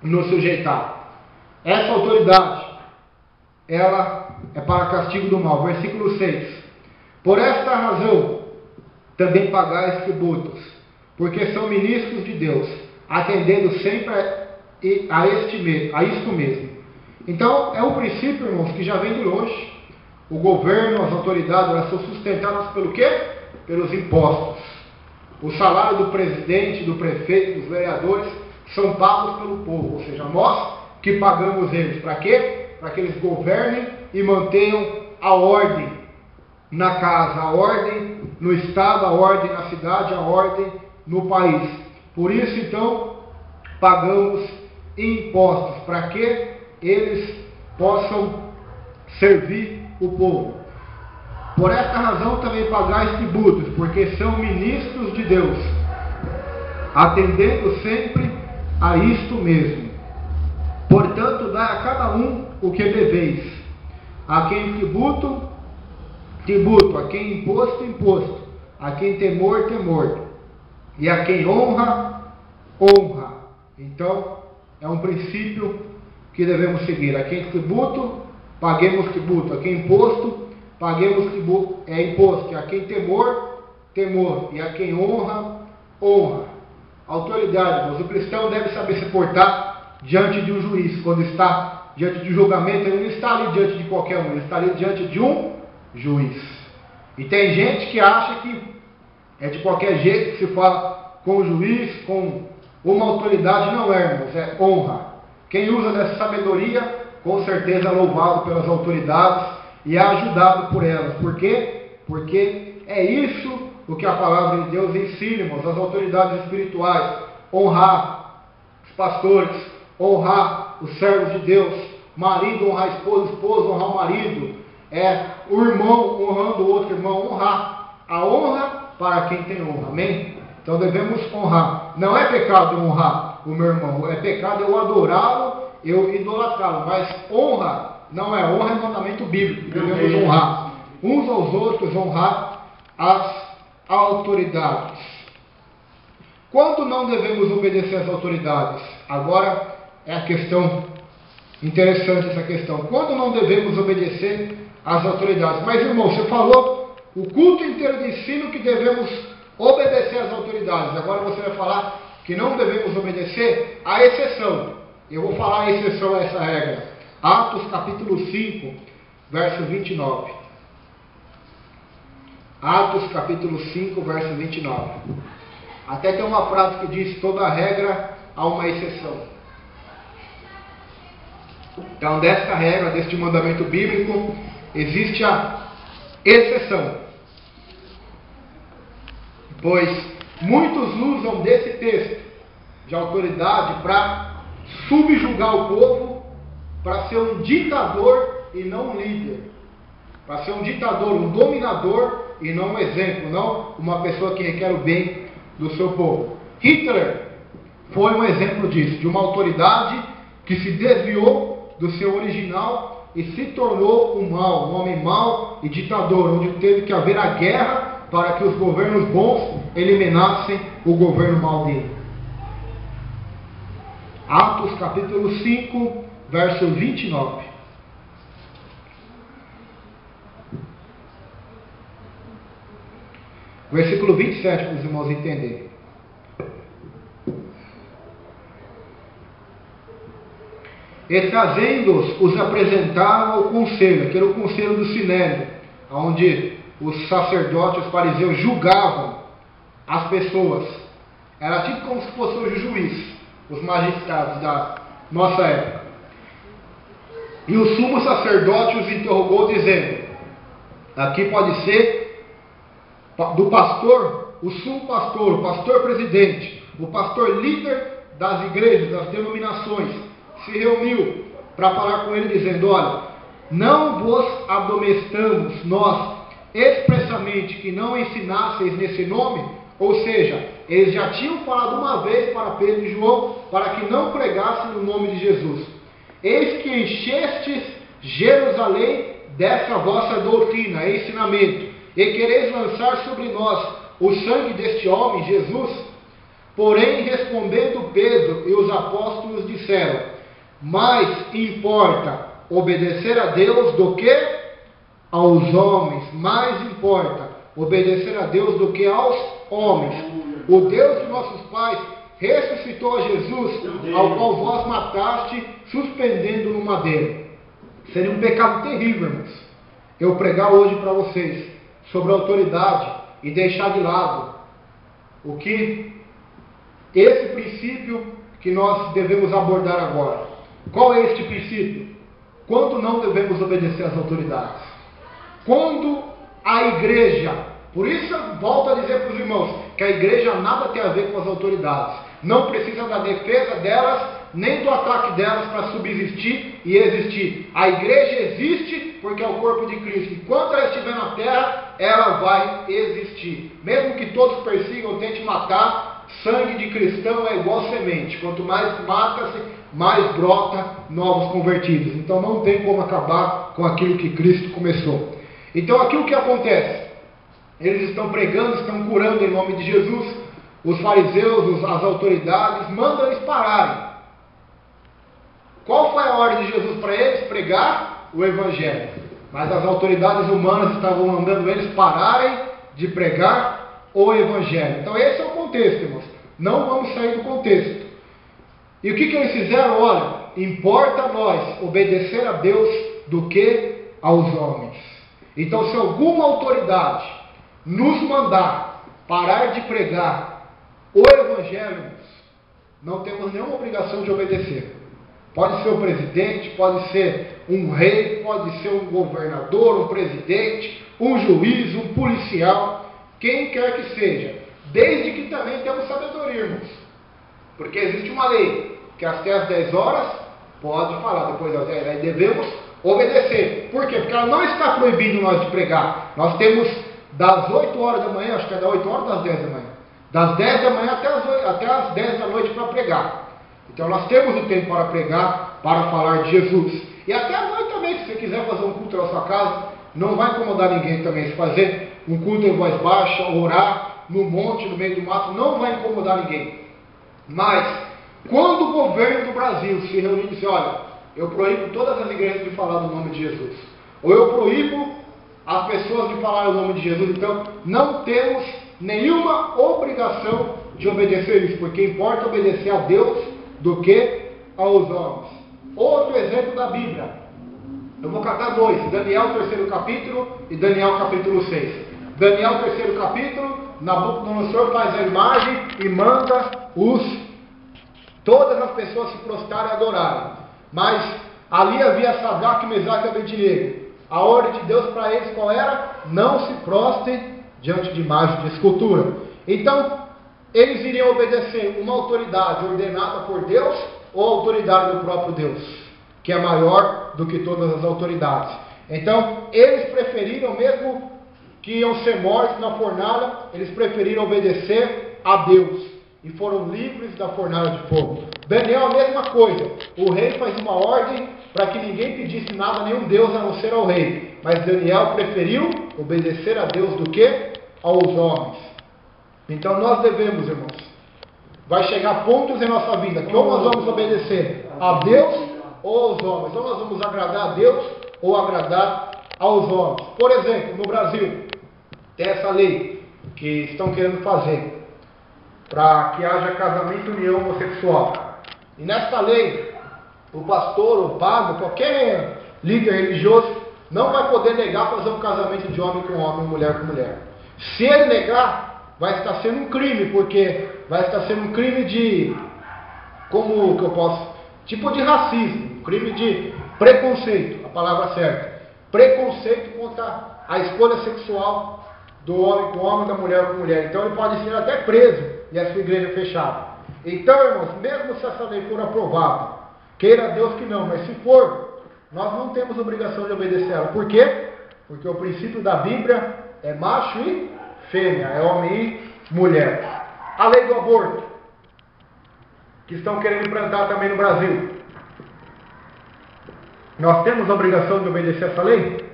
nos sujeitar. Essa autoridade, ela é para castigo do mal. Versículo 6. Por esta razão, também pagais tributos, porque são ministros de Deus, atendendo sempre a isto mesmo. Então, é um princípio, irmãos, que já vem de longe. O governo, as autoridades, elas são sustentadas pelo quê? Pelos impostos. O salário do presidente, do prefeito, dos vereadores, são pagos pelo povo, ou seja, nós que pagamos eles. Para quê? Para que eles governem e mantenham a ordem na casa, a ordem no estado, a ordem na cidade, a ordem no país. Por isso, então, pagamos impostos, para que eles possam servir o povo. Por esta razão também pagais tributos, porque são ministros de Deus, atendendo sempre a isto mesmo. Portanto, dai a cada um o que deveis. A quem tributo, tributo. A quem imposto, imposto. A quem temor, temor. E a quem honra, honra. Então, é um princípio que devemos seguir. A quem tributo, paguemos tributo. A quem imposto, paguemos tributo, imposto. E a quem temor, temor. E a quem honra, honra. Autoridade, mas o cristão deve saber se portar diante de um juiz. Quando está diante de um julgamento, ele não está ali diante de qualquer um, ele está ali diante de um juiz. E tem gente que acha que é de qualquer jeito que se fala com o juiz, com uma autoridade. Não é, irmãos, é honra. Quem usa dessa sabedoria, com certeza é louvado pelas autoridades e é ajudado por elas. Por quê? Porque é isso o que a palavra de Deus ensina, irmãos, as autoridades espirituais. Honrar os pastores, honrar os servos de Deus, marido honrar a esposa, esposa honrar o marido, o irmão honrando o outro irmão, honrar. A honra para quem tem honra, amém? Então devemos honrar. Não é pecado honrar, o meu irmão. É pecado eu adorá-lo, eu idolatrá-lo. Mas honra não é honra, é mandamento bíblico. Devemos honrar uns aos outros, honrar as autoridades. Quando não devemos obedecer às autoridades? Agora é a questão interessante, essa questão. Quando não devemos obedecer às autoridades? Mas, irmão, você falou o culto inteiro de ensino que devemos obedecer às autoridades. Agora você vai falar que não devemos obedecer à exceção. Eu vou falar a exceção a essa regra. Atos capítulo 5, verso 29. Atos capítulo 5, verso 29. Até tem uma frase que diz: toda regra há uma exceção. Então, desta regra, deste mandamento bíblico, existe a exceção. Pois muitos usam desse texto de autoridade para subjugar o povo, para ser um ditador e não um líder. Para ser um ditador, um dominador e não um exemplo, não uma pessoa que requer o bem do seu povo. Hitler foi um exemplo disso, de uma autoridade que se desviou do seu original e se tornou um homem mau e ditador, onde teve que haver a guerra para que os governos bons eliminassem o governo mau dele. Atos capítulo 5, verso 29. Versículo 27, para os irmãos entenderem. E trazendo-os, os apresentaram ao conselho, que era o conselho do Sinédrio, onde os sacerdotes, os fariseus julgavam as pessoas. Era tipo como se fosse o juiz, os magistrados da nossa época. E o sumo sacerdote os interrogou, dizendo: aqui pode ser do pastor, o sumo pastor, o pastor presidente, o pastor líder das igrejas, das denominações, se reuniu para falar com ele, dizendo: olha, não vos admoestamos nós expressamente que não ensinasseis nesse nome? Ou seja, eles já tinham falado uma vez para Pedro e João para que não pregassem no nome de Jesus. Eis que enchestes Jerusalém dessa vossa doutrina, ensinamento, e quereis lançar sobre nós o sangue deste homem, Jesus? Porém, respondendo Pedro e os apóstolos disseram: mais importa obedecer a Deus do que aos homens. Mais importa obedecer a Deus do que aos homens. O Deus de nossos pais ressuscitou a Jesus, ao qual vós mataste, suspendendo no madeiro. Seria um pecado terrível, irmãos, eu pregar hoje para vocês sobre a autoridade e deixar de lado o que esse princípio que nós devemos abordar agora. Qual é este princípio? Quando não devemos obedecer às autoridades? Quando a igreja, por isso eu volto a dizer para os irmãos que a igreja nada tem a ver com as autoridades, não precisa da defesa delas, nem do ataque delas para subsistir e existir. A igreja existe porque é o corpo de Cristo. Enquanto ela estiver na terra, ela vai existir. Mesmo que todos persigam, tentem matar, sangue de cristão é igual semente. Quanto mais mata-se, mais brota novos convertidos. Então não tem como acabar com aquilo que Cristo começou. Então aquilo que acontece? Eles estão pregando, estão curando em nome de Jesus. Os fariseus, as autoridades, mandam eles pararem. Qual foi a ordem de Jesus para eles? Pregar o Evangelho. Mas as autoridades humanas estavam mandando eles pararem de pregar o Evangelho. Então esse é o contexto, irmãos. Não vamos sair do contexto. E o que eles fizeram? Olha, importa a nós obedecer a Deus do que aos homens. Então, se alguma autoridade nos mandar parar de pregar o Evangelho, não temos nenhuma obrigação de obedecer. Pode ser o presidente, pode ser um rei, pode ser um governador, um presidente, um juiz, um policial, quem quer que seja, desde que também temos sabedoria, irmãos. Porque existe uma lei, que até às 10 horas pode falar, depois das 10, aí devemos obedecer. Por quê? Porque ela não está proibindo nós de pregar. Nós temos das 8 horas da manhã, acho que é das 8 horas ou das 10 da manhã, das 10 da manhã até as 10 da noite para pregar. Então nós temos o tempo para pregar, para falar de Jesus. E até à noite também, se você quiser fazer um culto na sua casa, não vai incomodar ninguém também. Se fazer um culto em voz baixa, orar no monte, no meio do mato, não vai incomodar ninguém. Mas, quando o governo do Brasil se reunir e dizer, olha, eu proíbo todas as igrejas de falar do nome de Jesus, ou eu proíbo as pessoas de falar o nome de Jesus, então não temos nenhuma obrigação de obedecer isso, porque importa obedecer a Deus do que aos homens. Outro exemplo da Bíblia, eu vou catar dois, Daniel 3º capítulo e Daniel capítulo 6. Daniel 3º capítulo, Nabucodonosor faz a imagem e manda todas as pessoas se prostrarem e adorarem. Mas ali havia Sadraque, Mesaque e Abednego. A ordem de Deus para eles qual era? Não se prostrem diante de imagem de escultura. Então, eles iriam obedecer uma autoridade ordenada por Deus ou a autoridade do próprio Deus, que é maior do que todas as autoridades. Então, eles preferiram, mesmo que iam ser mortos na fornalha, eles preferiram obedecer a Deus e foram livres da fornalha de fogo. Daniel, a mesma coisa. O rei faz uma ordem para que ninguém pedisse nada a nenhum Deus a não ser ao rei. Mas Daniel preferiu obedecer a Deus do que aos homens. Então nós devemos, irmãos, vai chegar pontos em nossa vida que ou nós vamos obedecer a Deus ou aos homens. Ou nós vamos agradar a Deus ou agradar aos homens. Por exemplo, no Brasil, tem essa lei que estão querendo fazer para que haja casamento e união homossexual. E nessa lei, o pastor, o padre, qualquer líder religioso não vai poder negar fazer um casamento de homem com homem, mulher com mulher. Se ele negar, vai estar sendo um crime, porque vai estar sendo um crime de, como que eu posso, tipo de racismo, um crime de preconceito, a palavra certa. Preconceito contra a escolha sexual do homem com homem, da mulher com mulher. Então ele pode ser até preso e a sua igreja fechada. Então, irmãos, mesmo se essa lei for aprovada, queira Deus que não, mas se for, nós não temos obrigação de obedecer ela. Por quê? Porque o princípio da Bíblia é macho e fêmea, é homem e mulher. A lei do aborto, que estão querendo implantar também no Brasil. Nós temos obrigação de obedecer essa lei?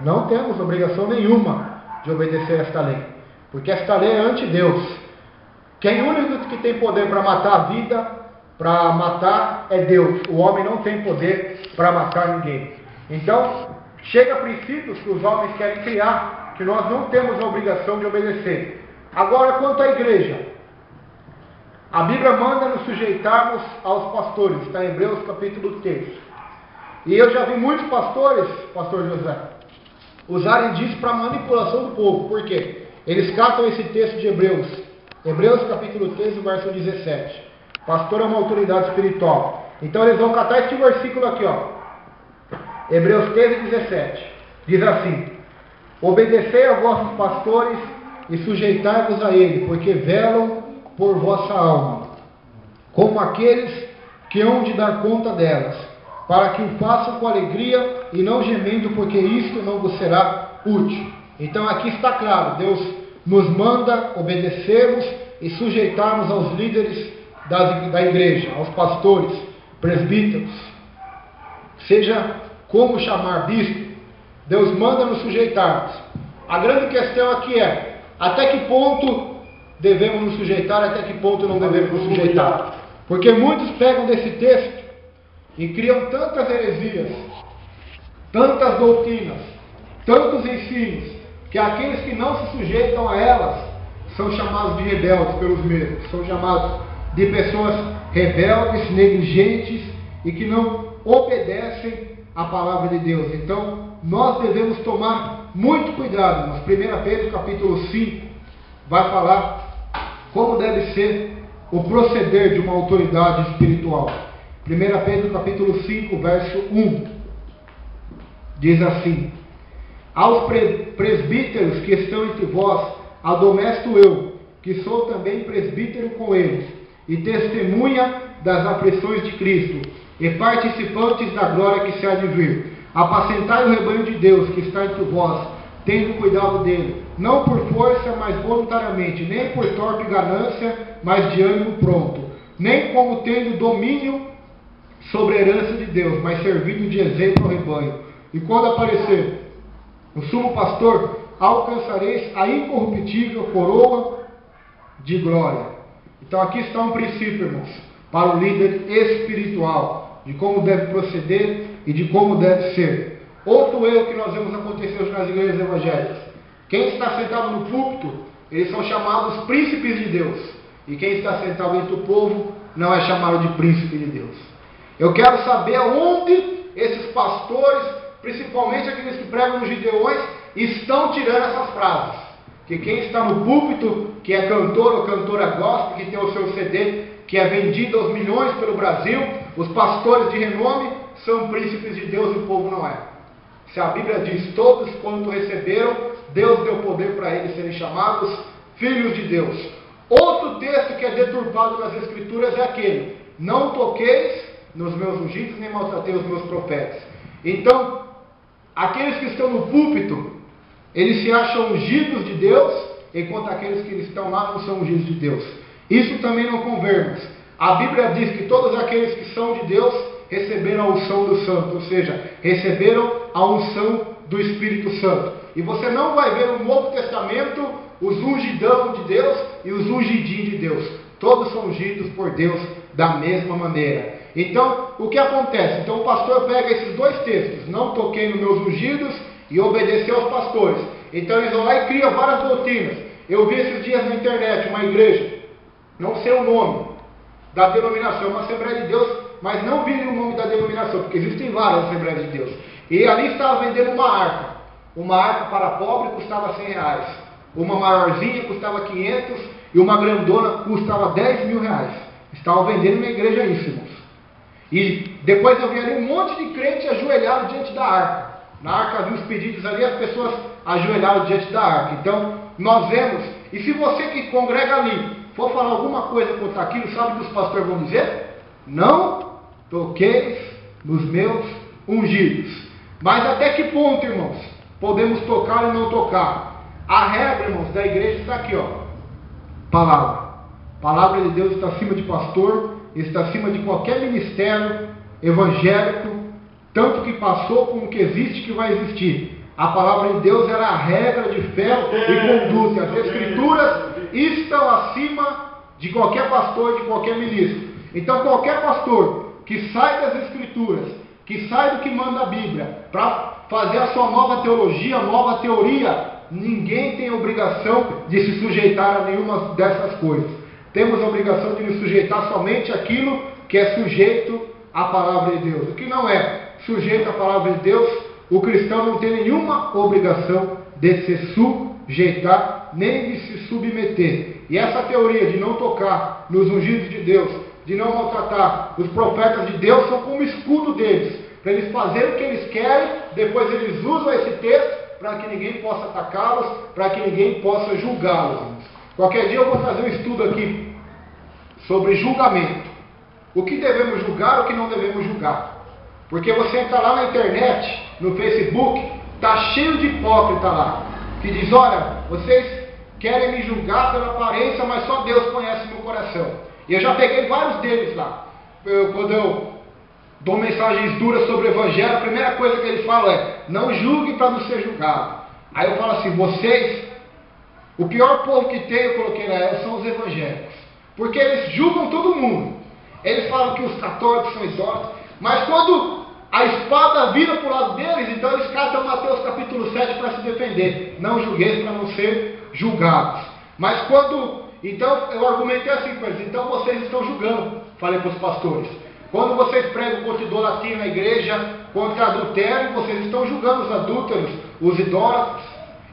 Não temos obrigação nenhuma de obedecer esta lei, porque esta lei é ante-Deus. Quem único que tem poder para matar a vida, para matar, é Deus. O homem não tem poder para matar ninguém. Então, chega a princípios que os homens querem criar, que nós não temos a obrigação de obedecer. Agora, quanto à igreja, a Bíblia manda nos sujeitarmos aos pastores, está em Hebreus capítulo 3. E eu já vi muitos pastores, pastor José, usarem disso para manipulação do povo. Por quê? Eles catam esse texto de Hebreus capítulo 13, verso 17. Pastor é uma autoridade espiritual. Então eles vão catar este versículo aqui, ó. Hebreus 13, 17. Diz assim: obedecei a vossos pastores e sujeitai-vos a ele, porque velam por vossa alma, como aqueles que hão de dar conta delas, para que o façam com alegria e não gemendo, porque isto não vos será útil. Então aqui está claro, Deus nos manda obedecermos e sujeitarmos aos líderes da igreja, aos pastores, presbíteros, seja como chamar bispo, Deus manda nos sujeitarmos. A grande questão aqui é, até que ponto devemos nos sujeitar, até que ponto não devemos nos sujeitar. Porque muitos pegam desse texto e criam tantas heresias, tantas doutrinas, tantos ensinos, que aqueles que não se sujeitam a elas são chamados de rebeldes pelos mesmos, são chamados de pessoas rebeldes, negligentes e que não obedecem à palavra de Deus. Então, nós devemos tomar muito cuidado. Mas 1 Pedro capítulo 5 vai falar como deve ser o proceder de uma autoridade espiritual. 1 Pedro capítulo 5, verso 1, diz assim: aos presbíteros que estão entre vós, admoesto eu, que sou também presbítero com eles, e testemunha das aflições de Cristo, e participantes da glória que se há de vir. Apacentai o rebanho de Deus que está entre vós, tendo cuidado dele, não por força, mas voluntariamente, nem por torpe ganância, mas de ânimo pronto, nem como tendo domínio sobre a herança de Deus, mas servindo de exemplo ao rebanho. E quando aparecer o sumo pastor, alcançareis a incorruptível coroa de glória. Então aqui está um princípio, irmãos, para o líder espiritual, de como deve proceder e de como deve ser. Outro erro que nós vemos acontecer hoje nas igrejas evangélicas: quem está sentado no púlpito, eles são chamados príncipes de Deus, e quem está sentado entre o povo não é chamado de príncipe de Deus. Eu quero saber aonde esses pastores, principalmente aqueles que pregam nos Gideões, estão tirando essas frases. Que quem está no púlpito, que é cantor ou cantora gospel, que tem o seu CD, que é vendido aos milhões pelo Brasil, os pastores de renome são príncipes de Deus e o povo não é. Se a Bíblia diz: todos quanto receberam, Deus deu poder para eles serem chamados filhos de Deus. Outro texto que é deturpado nas Escrituras é aquele: não toqueis nos meus ungidos, nem maltratei os meus profetas. Então, aqueles que estão no púlpito, eles se acham ungidos de Deus, enquanto aqueles que estão lá não são ungidos de Deus. Isso também não convemos. A Bíblia diz que todos aqueles que são de Deus receberam a unção do Santo, ou seja, receberam a unção do Espírito Santo. E você não vai ver no Novo Testamento os ungidão de Deus e os ungidinhos de Deus. Todos são ungidos por Deus da mesma maneira. Então, o que acontece? Então o pastor pega esses dois textos: não toquei nos meus ungidos, e obedeceu aos pastores. Então eles vão lá e criam várias doutrinas. Eu vi esses dias na internet uma igreja, não sei o nome da denominação, uma Assembleia de Deus, mas não vi o nome da denominação, porque existem várias Assembleias de Deus. E ali estava vendendo uma arca. Uma arca para pobre custava R$100. Uma maiorzinha custava 500 e uma grandona custava R$10.000. Estavam vendendo na igreja isso, irmãos. E depois eu vi ali um monte de crente ajoelhado diante da arca. Na arca havia os pedidos ali, as pessoas ajoelharam diante da arca. Então, nós vemos, e se você que congrega ali for falar alguma coisa contra aquilo, sabe o que os pastores vão dizer? Não toqueis nos meus ungidos. Mas até que ponto, irmãos, podemos tocar e não tocar? A regra, irmãos, da igreja está aqui, ó. Palavra. A palavra de Deus está acima de pastor, está acima de qualquer ministério evangélico, tanto que passou como que existe, que vai existir. A palavra de Deus era a regra de fé e conduta. As Escrituras estão acima de qualquer pastor, de qualquer ministro. Então qualquer pastor que sai das Escrituras, que sai do que manda a Bíblia, para fazer a sua nova teologia, nova teoria, ninguém tem obrigação de se sujeitar a nenhuma dessas coisas. Temos a obrigação de nos sujeitar somente àquilo que é sujeito à palavra de Deus. O que não é sujeito à palavra de Deus, o cristão não tem nenhuma obrigação de se sujeitar, nem de se submeter. E essa teoria de não tocar nos ungidos de Deus, de não maltratar os profetas de Deus, são como escudo deles, para eles fazerem o que eles querem. Depois eles usam esse texto para que ninguém possa atacá-los, para que ninguém possa julgá-los. Qualquer dia eu vou fazer um estudo aqui sobre julgamento. O que devemos julgar, o que não devemos julgar. Porque você entra lá na internet, no Facebook, está cheio de hipócrita lá, que diz: olha, vocês querem me julgar pela aparência, mas só Deus conhece meu coração. E eu já peguei vários deles lá. Quando eu dou mensagens duras sobre o Evangelho, a primeira coisa que eles falam é: não julgue para não ser julgado. Aí eu falo assim: vocês, o pior povo que tem, eu coloquei lá, são os evangélicos. Porque eles julgam todo mundo. Eles falam que os católicos são idólatras, mas quando a espada vira para o lado deles, então eles catam Mateus capítulo 7 para se defender. Não julgueis para não ser julgados. Mas quando... Então eu argumentei assim com eles: então vocês estão julgando. Falei para os pastores: quando vocês pregam contra idolatria na igreja, contra adultério, vocês estão julgando os adúlteros, os idólatras.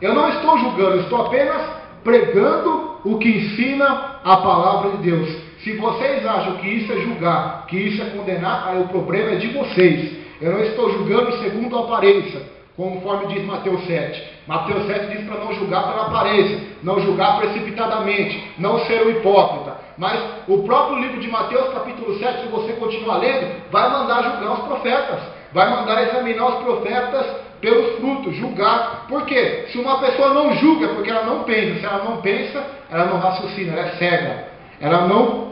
Eu não estou julgando, eu estou apenas pregando o que ensina a palavra de Deus. Se vocês acham que isso é julgar, que isso é condenar, aí o problema é de vocês. Eu não estou julgando segundo a aparência, conforme diz Mateus 7. Mateus 7 diz para não julgar pela aparência, não julgar precipitadamente, não ser um hipócrita. Mas o próprio livro de Mateus capítulo 7, se você continuar lendo, vai mandar julgar os profetas, vai mandar examinar os profetas pelos frutos, julgar. Por quê? Se uma pessoa não julga, é porque ela não pensa. Se ela não pensa, ela não raciocina, ela é cega. Ela não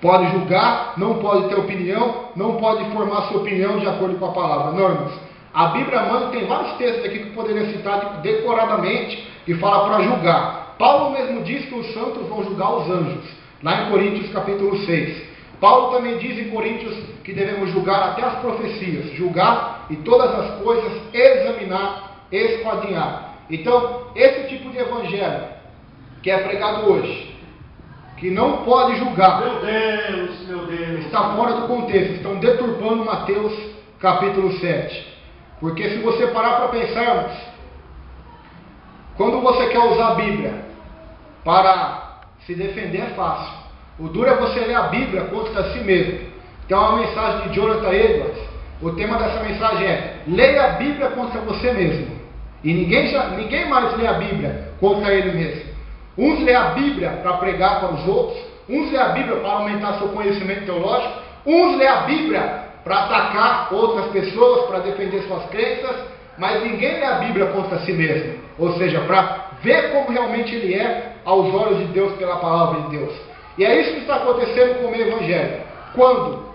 pode julgar, não pode ter opinião, não pode formar sua opinião de acordo com a palavra. Não, irmãos. A Bíblia manda, tem vários textos aqui que eu poderia citar decoradamente, que fala para julgar. Paulo mesmo diz que os santos vão julgar os anjos, lá em Coríntios capítulo 6. Paulo também diz em Coríntios que devemos julgar até as profecias, julgar e todas as coisas, examinar, esquadrinhar. Então, esse tipo de evangelho que é pregado hoje, que não pode julgar, meu Deus, está fora do contexto, estão deturpando Mateus capítulo 7. Porque se você parar para pensarmos, quando você quer usar a Bíblia para se defender é fácil. O duro é você ler a Bíblia contra si mesmo. Tem uma mensagem de Jonathan Edwards. O tema dessa mensagem é: leia a Bíblia contra você mesmo. E ninguém mais lê a Bíblia contra ele mesmo. Uns lê a Bíblia para pregar para os outros, uns lê a Bíblia para aumentar seu conhecimento teológico, uns lê a Bíblia para atacar outras pessoas, para defender suas crenças, mas ninguém lê a Bíblia contra si mesmo. Ou seja, para ver como realmente ele é aos olhos de Deus pela palavra de Deus. E é isso que está acontecendo com o meio evangélico. Quando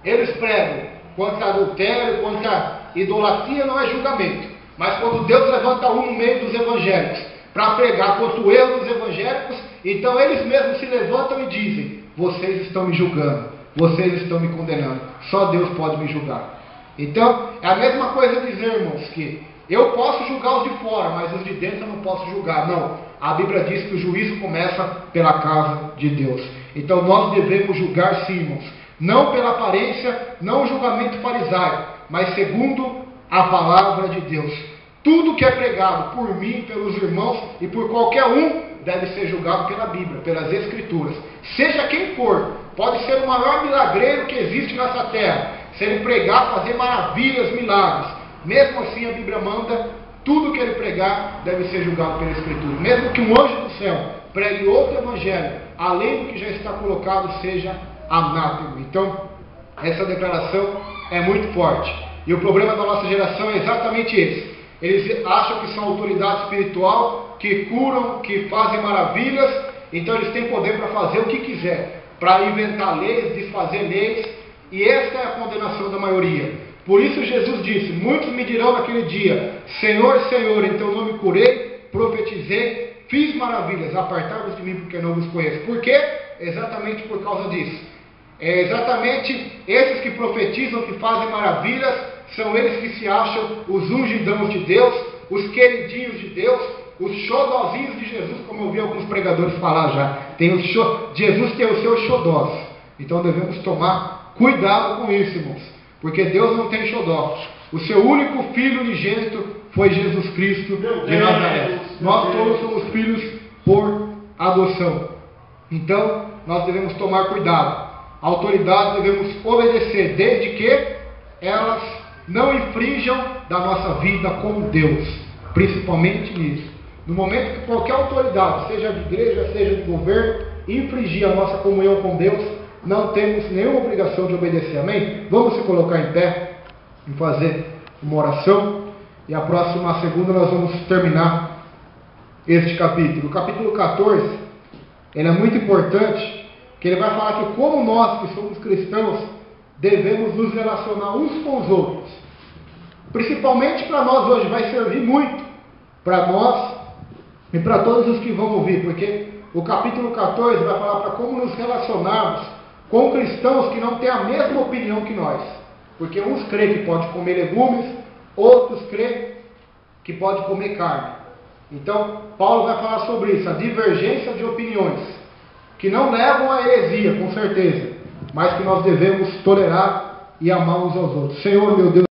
eles pregam contra adultério, contra idolatria, não é julgamento. Mas quando Deus levanta um no meio dos evangélicos para pregar contra o erro dos evangélicos, então eles mesmos se levantam e dizem: vocês estão me julgando, vocês estão me condenando, só Deus pode me julgar. Então, é a mesma coisa dizer, irmãos, que eu posso julgar os de fora, mas os de dentro eu não posso julgar. Não, a Bíblia diz que o juízo começa pela casa de Deus. Então nós devemos julgar sim, irmãos, não pela aparência, não o julgamento farisaico, mas segundo a palavra de Deus. Tudo que é pregado por mim, pelos irmãos e por qualquer um, deve ser julgado pela Bíblia, pelas Escrituras. Seja quem for, pode ser o maior milagreiro que existe nessa terra. Se ele pregar, fazer maravilhas, milagres, mesmo assim a Bíblia manda, tudo que ele pregar deve ser julgado pela Escritura. Mesmo que um anjo do céu pregue outro evangelho, além do que já está colocado, seja anátema. Então, essa declaração é muito forte. E o problema da nossa geração é exatamente esse. Eles acham que são autoridade espiritual, que curam, que fazem maravilhas, então eles têm poder para fazer o que quiser, para inventar leis, desfazer leis, e esta é a condenação da maioria. Por isso Jesus disse: muitos me dirão naquele dia: Senhor, Senhor, em teu nome curei, profetizei, fiz maravilhas, apartai-vos de mim porque não vos conheço. Por quê? Exatamente por causa disso. É exatamente esses que profetizam, que fazem maravilhas, são eles que se acham os ungidãos de Deus, os queridinhos de Deus, os xodozinhos de Jesus, como eu ouvi alguns pregadores falar já. Jesus tem os seus xodós. Então devemos tomar cuidado com isso, irmãos, porque Deus não tem xodó. O seu único filho unigênito foi Jesus Cristo de Nazaré. Nós todos somos filhos por adoção. Então nós devemos tomar cuidado. A autoridade devemos obedecer, desde que elas não infringam da nossa vida com Deus, principalmente nisso. No momento que qualquer autoridade, seja de igreja, seja de governo, infringir a nossa comunhão com Deus, não temos nenhuma obrigação de obedecer. Amém? Vamos se colocar em pé e fazer uma oração. E a próxima segunda nós vamos terminar este capítulo. O capítulo 14, ele é muito importante, que ele vai falar que como nós que somos cristãos devemos nos relacionar uns com os outros. Principalmente para nós hoje, vai servir muito para nós e para todos os que vão ouvir, porque o capítulo 14 vai falar para como nos relacionarmos com cristãos que não têm a mesma opinião que nós. Porque uns creem que pode comer legumes, outros creem que pode comer carne. Então, Paulo vai falar sobre isso, a divergência de opiniões, que não levam à heresia, com certeza, mas que nós devemos tolerar e amar uns aos outros. Senhor, meu Deus,